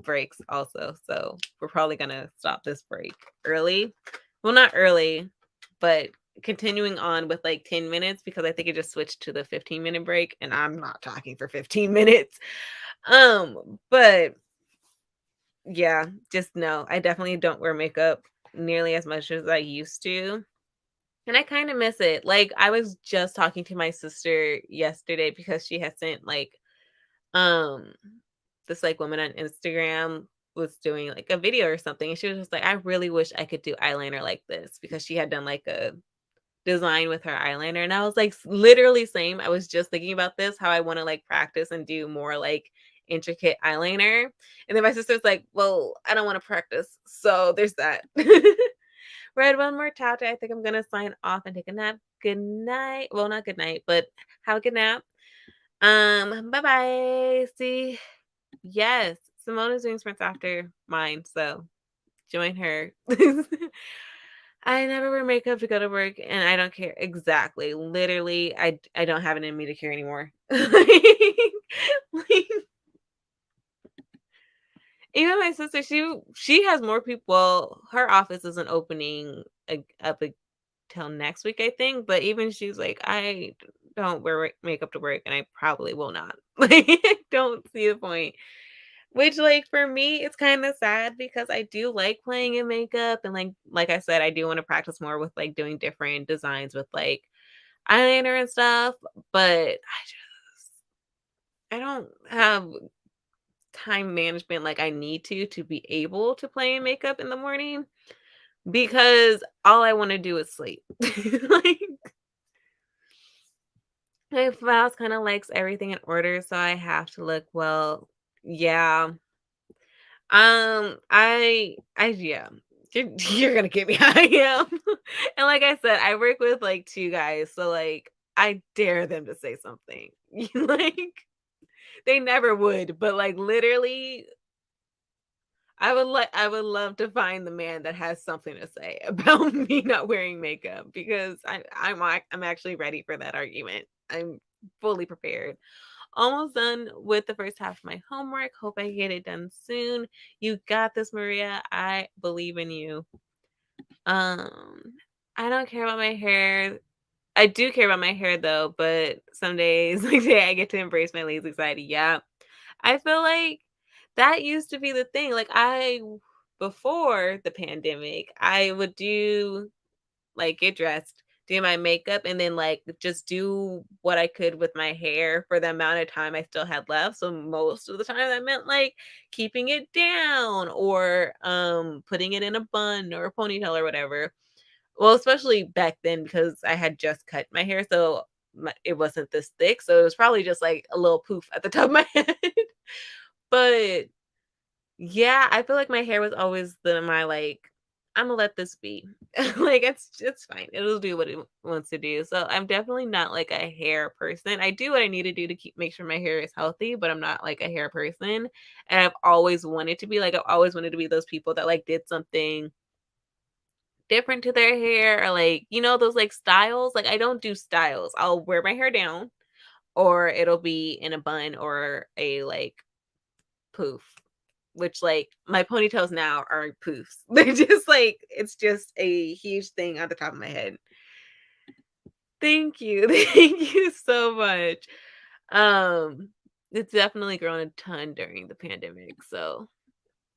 S1: breaks also. So we're probably gonna stop this break early. Well, not early, but continuing on with like 10 minutes because I think it just switched to the 15-minute break and I'm not talking for 15 minutes. But yeah, just no. I definitely don't wear makeup nearly as much as I used to. And I kind of miss it. Like I was just talking to my sister yesterday because she had sent like um this like woman on Instagram was doing like a video or something and she was just like I really wish I could do eyeliner like this because she had done like a design with her eyeliner and I was like literally same. I was just thinking about this how I want to like practice and do more like intricate eyeliner. And then my sister's like, "Well, I don't want to practice." So there's that. Read one more chapter. I think I'm gonna sign off and take a nap. Good night. Well, not good night, but have a good nap. Bye bye. See, yes, Simone is doing sprints after mine, so join her. I never wear makeup to go to work, and I don't care. Exactly. Literally, I don't have it in me to care anymore. Like, even my sister, she has more people. Well, her office isn't opening up till next week, I think. But even she's like, I don't wear makeup to work, and I probably will not. Like, I don't see the point. Which, like, for me, it's kind of sad because I do like playing in makeup, and like I said, I do want to practice more with like doing different designs with like eyeliner and stuff. But I don't have time management like I need to be able to play in makeup in the morning because all I want to do is sleep. Like my spouse kind of likes everything in order, so I have to look well. Yeah. Yeah. You're gonna get me how I am. And like I said, I work with like 2 guys, so like I dare them to say something. Like they never would, but like literally I would love to find the man that has something to say about me not wearing makeup because I'm actually ready for that argument. I'm fully prepared. Almost done with the first half of my homework. Hope I get it done soon. You got this, Maria. I believe in you. Um, I don't care about my hair. I do care about my hair though, but some days, like today, I get to embrace my lazy side. Yeah. I feel like that used to be the thing. Before the pandemic, I would do like get dressed, do my makeup, and then like just do what I could with my hair for the amount of time I still had left. So most of the time that meant like keeping it down or putting it in a bun or a ponytail or whatever. Well, especially back then because I had just cut my hair, so it wasn't this thick. So it was probably just like a little poof at the top of my head. But yeah, I feel like my hair was always my like, "Imma let this be." Like, it's fine. It'll do what it wants to do. So, I'm definitely not like a hair person. I do what I need to do to make sure my hair is healthy, but I'm not like a hair person. And I've always wanted to be I've always wanted to be those people that like did something different to their hair or like, those like styles. Like, I don't do styles. I'll wear my hair down or it'll be in a bun or a like poof. which like my ponytails now are poofs. They're just like it's just a huge thing on the top of my head. Thank you. Thank you so much. Um, it's definitely grown a ton during the pandemic. So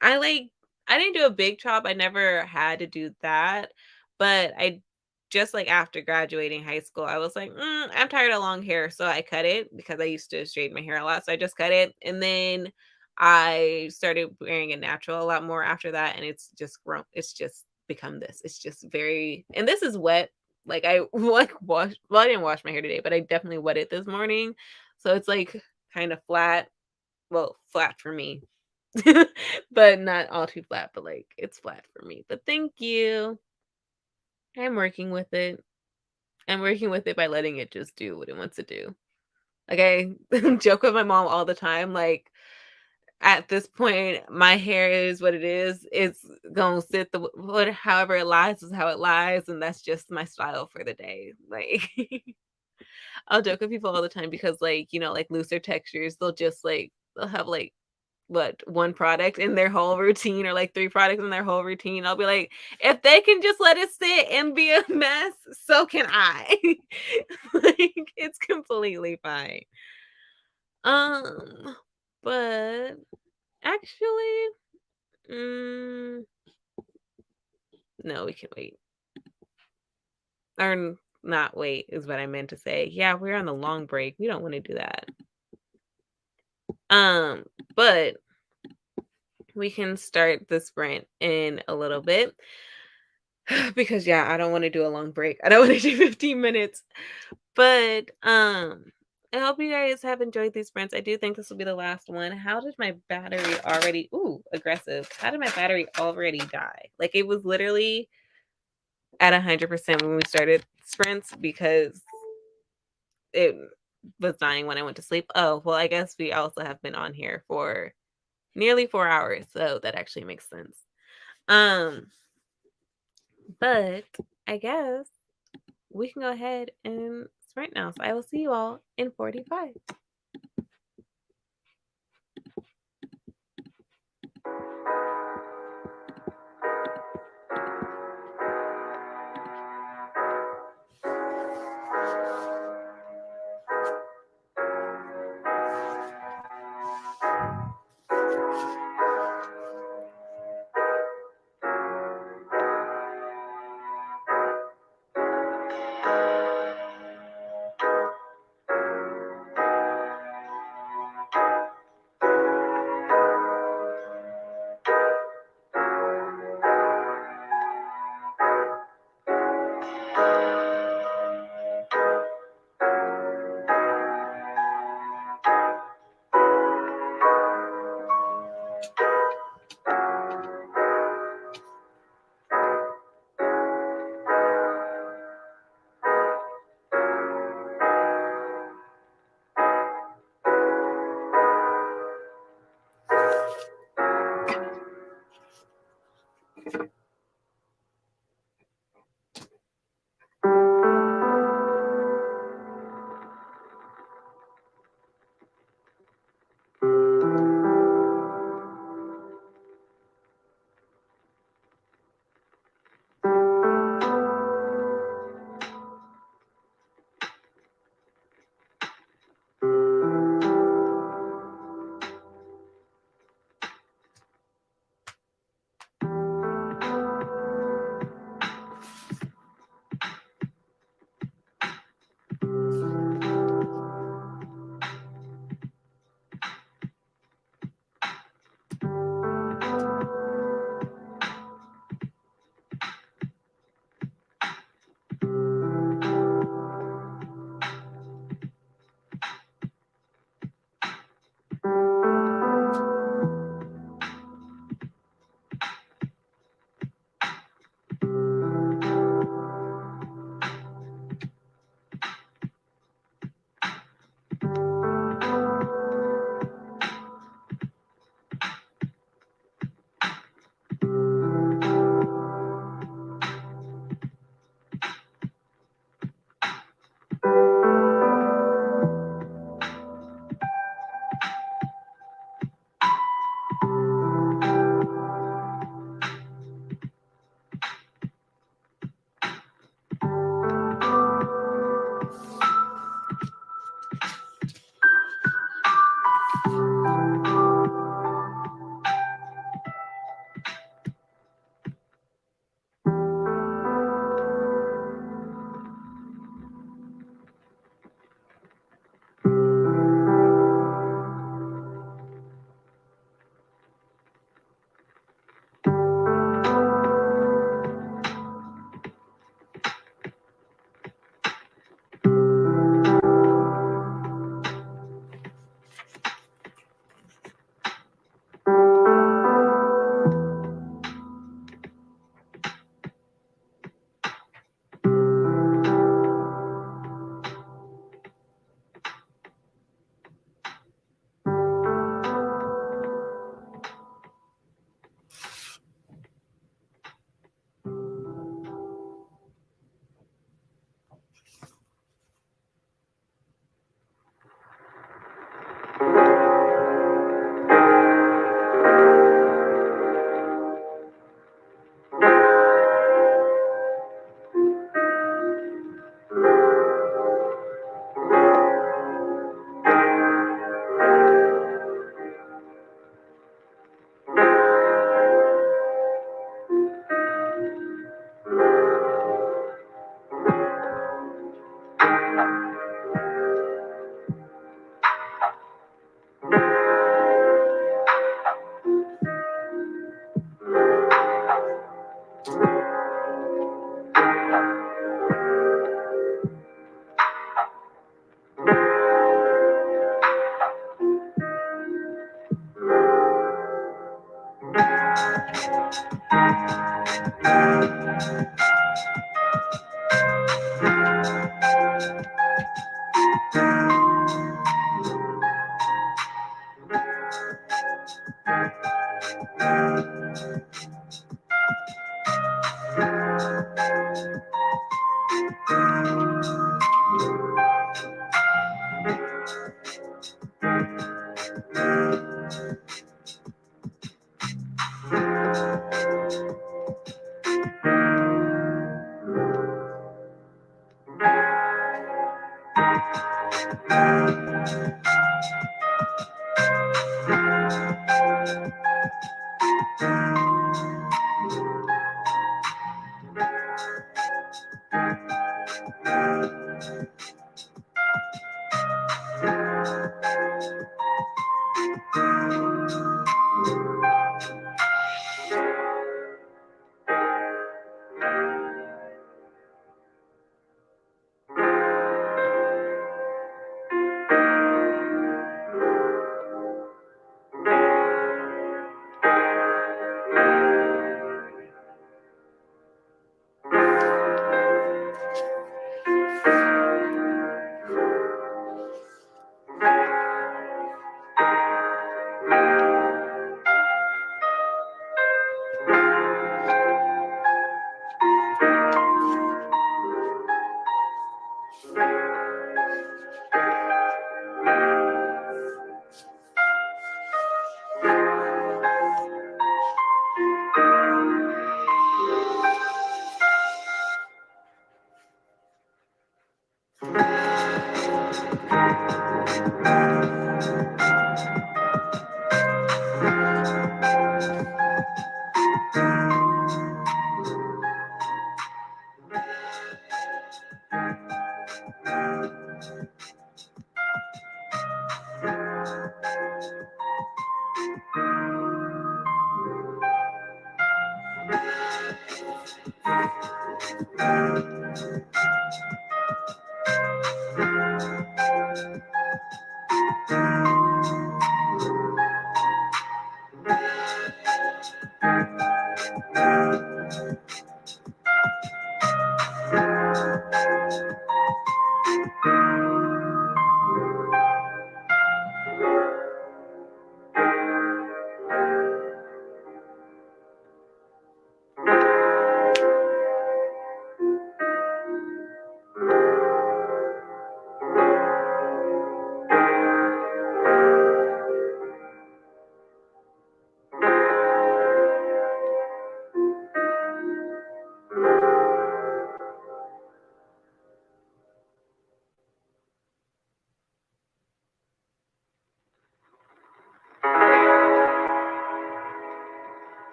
S1: I like I didn't do a big chop, I never had to do that, but I just, like, after graduating high school, I was like, I'm tired of long hair," so I cut it because I used to straighten my hair a lot, so I just cut it, and then I started wearing it natural a lot more after that, and it's just become this. It's just very and this is wet, like, I, like, I didn't wash my hair today, but I definitely wet it this morning, so it's, like, kinda flat, well, flat for me. But not all too flat, but, like, it's flat for me, but thank you. I'm working with it. I'm working with it by letting it just do what it wants to do. Like, I joke with my mom all the time, like, at this point, my hair is what it is. It's gonna sit the what however it lies is how it lies, and that's just my style for the day, like, I'll joke with people all the time because, like, like, looser textures, they'll have, like, what, 1 product in their whole routine or, like, 3 products in their whole routine. I'll be like, "If they can just let it sit and be a mess, so can I." Like, it's completely fine. Um, but actually, mm, no, we can wait. Or not wait is what I meant to say. Yeah, we're on a long break. We don't wanna do that. Um, but we can start the sprint in a little bit. Because yeah, I don't wanna do a long break. I don't wanna do 15 minutes. But, I hope you guys have enjoyed these sprints. I do think this will be the last one. How did my battery already ooh, aggressive. How did my battery already die? Like, it was literally at 100% when we started sprints because it was dying when I went to sleep. Oh, well, I guess we also have been on here for nearly 4 hours, so that actually makes sense. Um, but I guess we can go ahead and sprint now. So I will see you all in 45.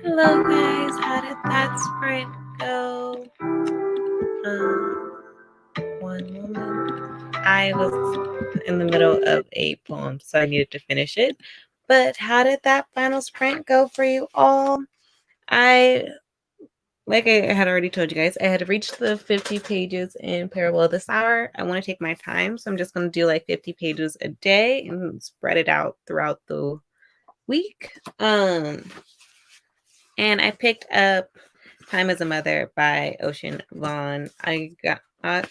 S1: Hello guys, how did that sprint go? One moment. I was in the middle of a poem, so I needed to finish it. But how did that final sprint go for you all? Like I had already told you guys, I had reached the 50 pages in parallel this hour. I want to take my time, so I'm just going to do like 50 pages a day and spread it out throughout the week. And I picked up Time as a Mother by Ocean Vaughn. I got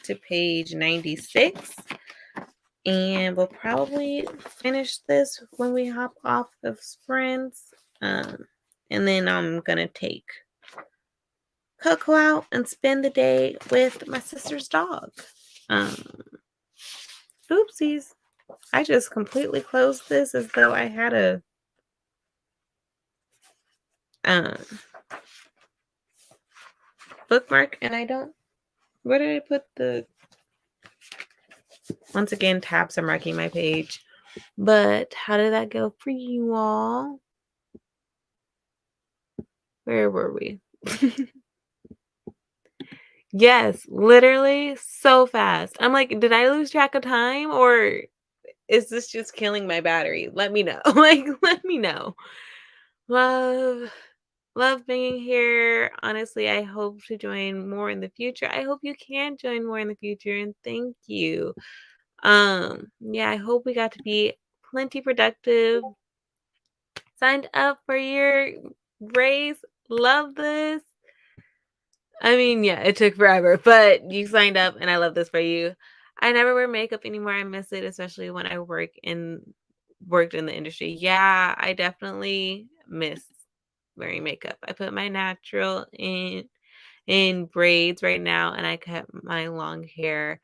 S1: to page 96, and we'll probably finish this when we hop off of sprints. And then I'm gonna take Coco out and spend the day with my sister's dog. Oopsies. I just completely closed this as though I had a um, bookmark, and I don't. Where did I put the... Once again, tabs are marking my page. But how did that go for you all? Where were we? Yes, literally so fast. I'm like, did I lose track of time, or is this just killing my battery? Let me know. Like, let me know. Love being here. Honestly, I hope to join more in the future. I hope you can join more in the future, and thank you. Yeah, I hope we got to be plenty productive. Signed up for your race. Love this. I mean, yeah, it took forever, but you signed up and I love this for you. I never wear makeup anymore. I miss it, especially when I worked in the industry. Yeah, I definitely miss wearing makeup. I put my natural in braids right now, and I cut my long hair.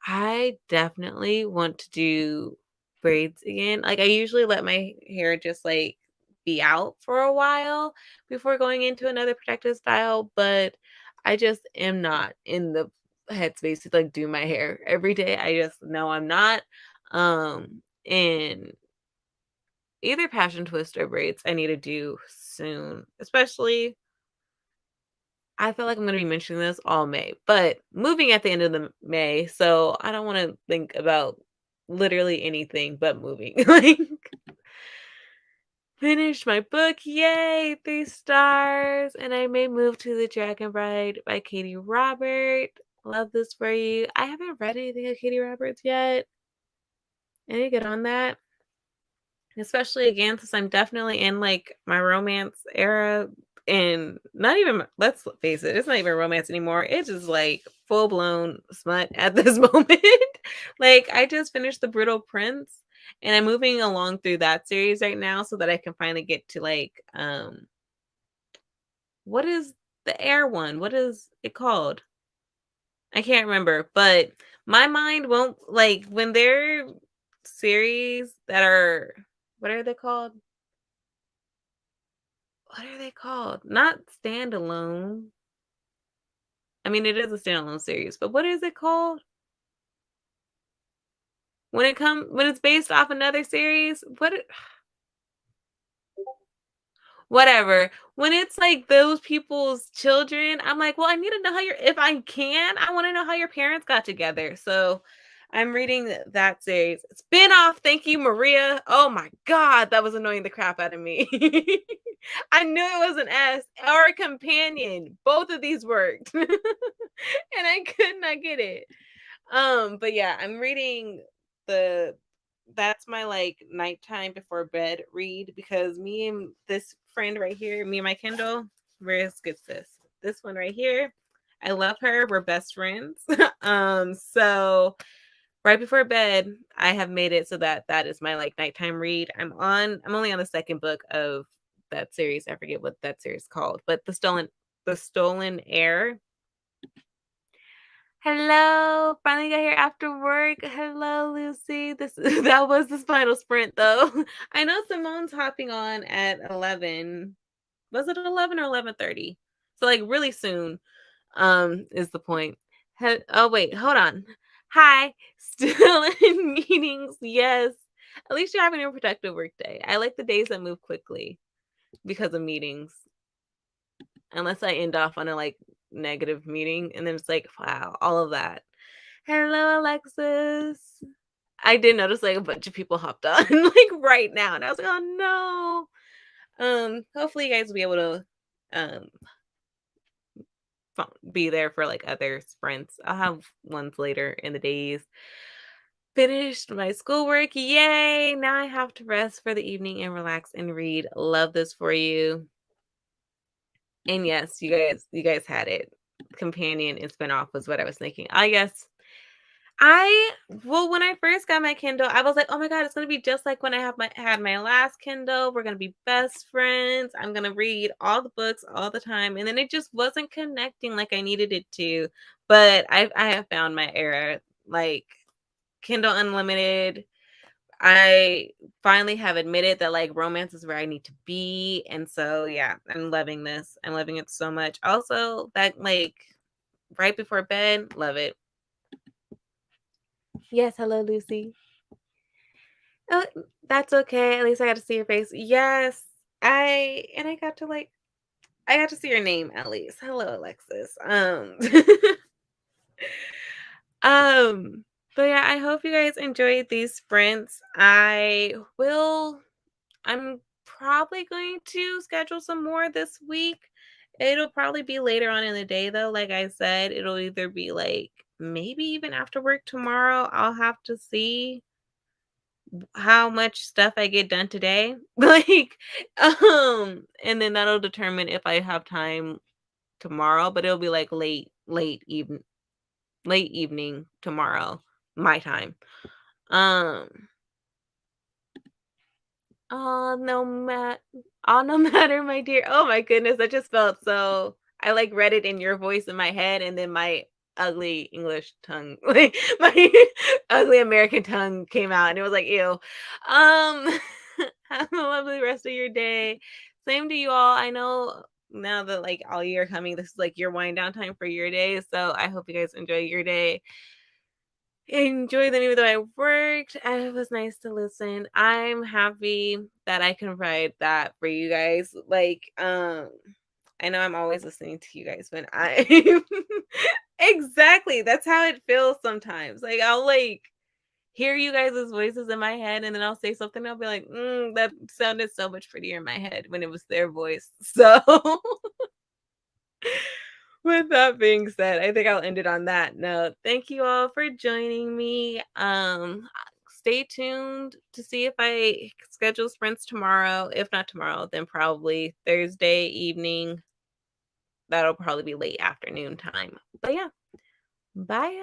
S1: I definitely want to do braids again. Like, I usually let my hair just like be out for a while before going into another protective style, but I just am not in the headspace to like do my hair every day. I just know I'm not. And either passion twist or braids I need to do soon, especially I feel like I'm gonna be mentioning this all May, but moving at the end of the May, so I don't wanna think about literally anything but moving. Like, Finished my book, yay, 3 stars, and I may move to The Dragon Bride by Katie Robert. Love this for you. I haven't read anything of Katie Roberts yet. I need to get on that, especially again since I'm definitely in, like, my romance era, and not even let's face it, it's not even romance anymore. It's just, like, full-blown smut at this moment. Like, I just finished The Brutal Prince, and I'm moving along through that series right now so that I can finally get to, like, what is the air one? What is it called? I can't remember, but my mind won't like when they're series that are what are they called? What are they called? Not standalone. I mean, it is a standalone series, but what is it called? When it's based off another series? Whatever. When it's like those people's children, I'm like, well, I need to know how your if I can, I want to know how your parents got together. So I'm reading that series. Spin-off, thank you, Maria. Oh my God, that was annoying the crap out of me. I knew it was an S or a companion. Both of these worked. And I could not get it. But yeah, I'm reading the that's my like nighttime before bed read because me and this friend right here, me and my Kindle, where's good sis? This one right here. I love her. We're best friends. So right before bed, I have made it so that that is my like nighttime read. I'm only on the second book of that series. I forget what that series is called, but the Stolen Heir. Hello, finally got here after work. Hello, Lucy. This that was the final sprint though. I know Simone's hopping on at 11. Was it 11 or 11:30? So like really soon is the point. Oh wait, hold on. Hi, still in meetings. Yes. At least you're having a productive work day. I like the days that move quickly because of meetings. Unless I end off on a like negative meeting and then it's like, wow, all of that. Hello, Alexis. I did notice like a bunch of people hopped on like right now, and I was like, oh no. Hopefully you guys will be able to um be there for like other sprints. I'll have ones later in the days. Finished my schoolwork. Yay! Now I have to rest for the evening and relax and read. Love this for you. And yes, you guys had it. Companion and spinoff was what I was thinking. I guess when I first got my Kindle, I was like, "Oh my god, it's gonna be just like when I had my last Kindle. We're gonna be best friends. I'm gonna read all the books all the time." And then it just wasn't connecting like I needed it to. But I have found my era. Like Kindle Unlimited. I finally have admitted that like romance is where I need to be. And so yeah, I'm loving this. I'm loving it so much. Also, that like right before bed, love it. Yes, hello, Lucy. Oh, that's okay. At least I got to see your face. Yes. I got to like I got to see your name at least. Hello, Alexis. Um but yeah, I hope you guys enjoyed these sprints. I'm probably going to schedule some more this week. It'll probably be later on in the day though. Like I said, it'll either be like maybe even after work tomorrow. I'll have to see how much stuff I get done today. Like, and then that'll determine if I have time tomorrow, but it'll be like late evening tomorrow, my time. Um, oh no oh no matter, my dear. Oh my goodness, I just felt so I like read it in your voice in my head, and then my ugly English tongue, like my ugly American tongue came out, and it was like, ew. Have a lovely rest of your day. Same to you all. I know now that like all year coming, this is like your wind down time for your day. So I hope you guys enjoy your day. Enjoy them even though I worked. It was nice to listen. I'm happy that I can provide that for you guys. Like, I know I'm always listening to you guys when I exactly that's how it feels sometimes. Like I'll like hear you guys' voices in my head, and then I'll say something, I'll be like, that sounded so much prettier in my head when it was their voice. So with that being said, I think I'll end it on that note. Thank you all for joining me. Stay tuned to see if I schedule sprints tomorrow. If not tomorrow, then probably Thursday evening. That'll probably be late afternoon time. But yeah, bye.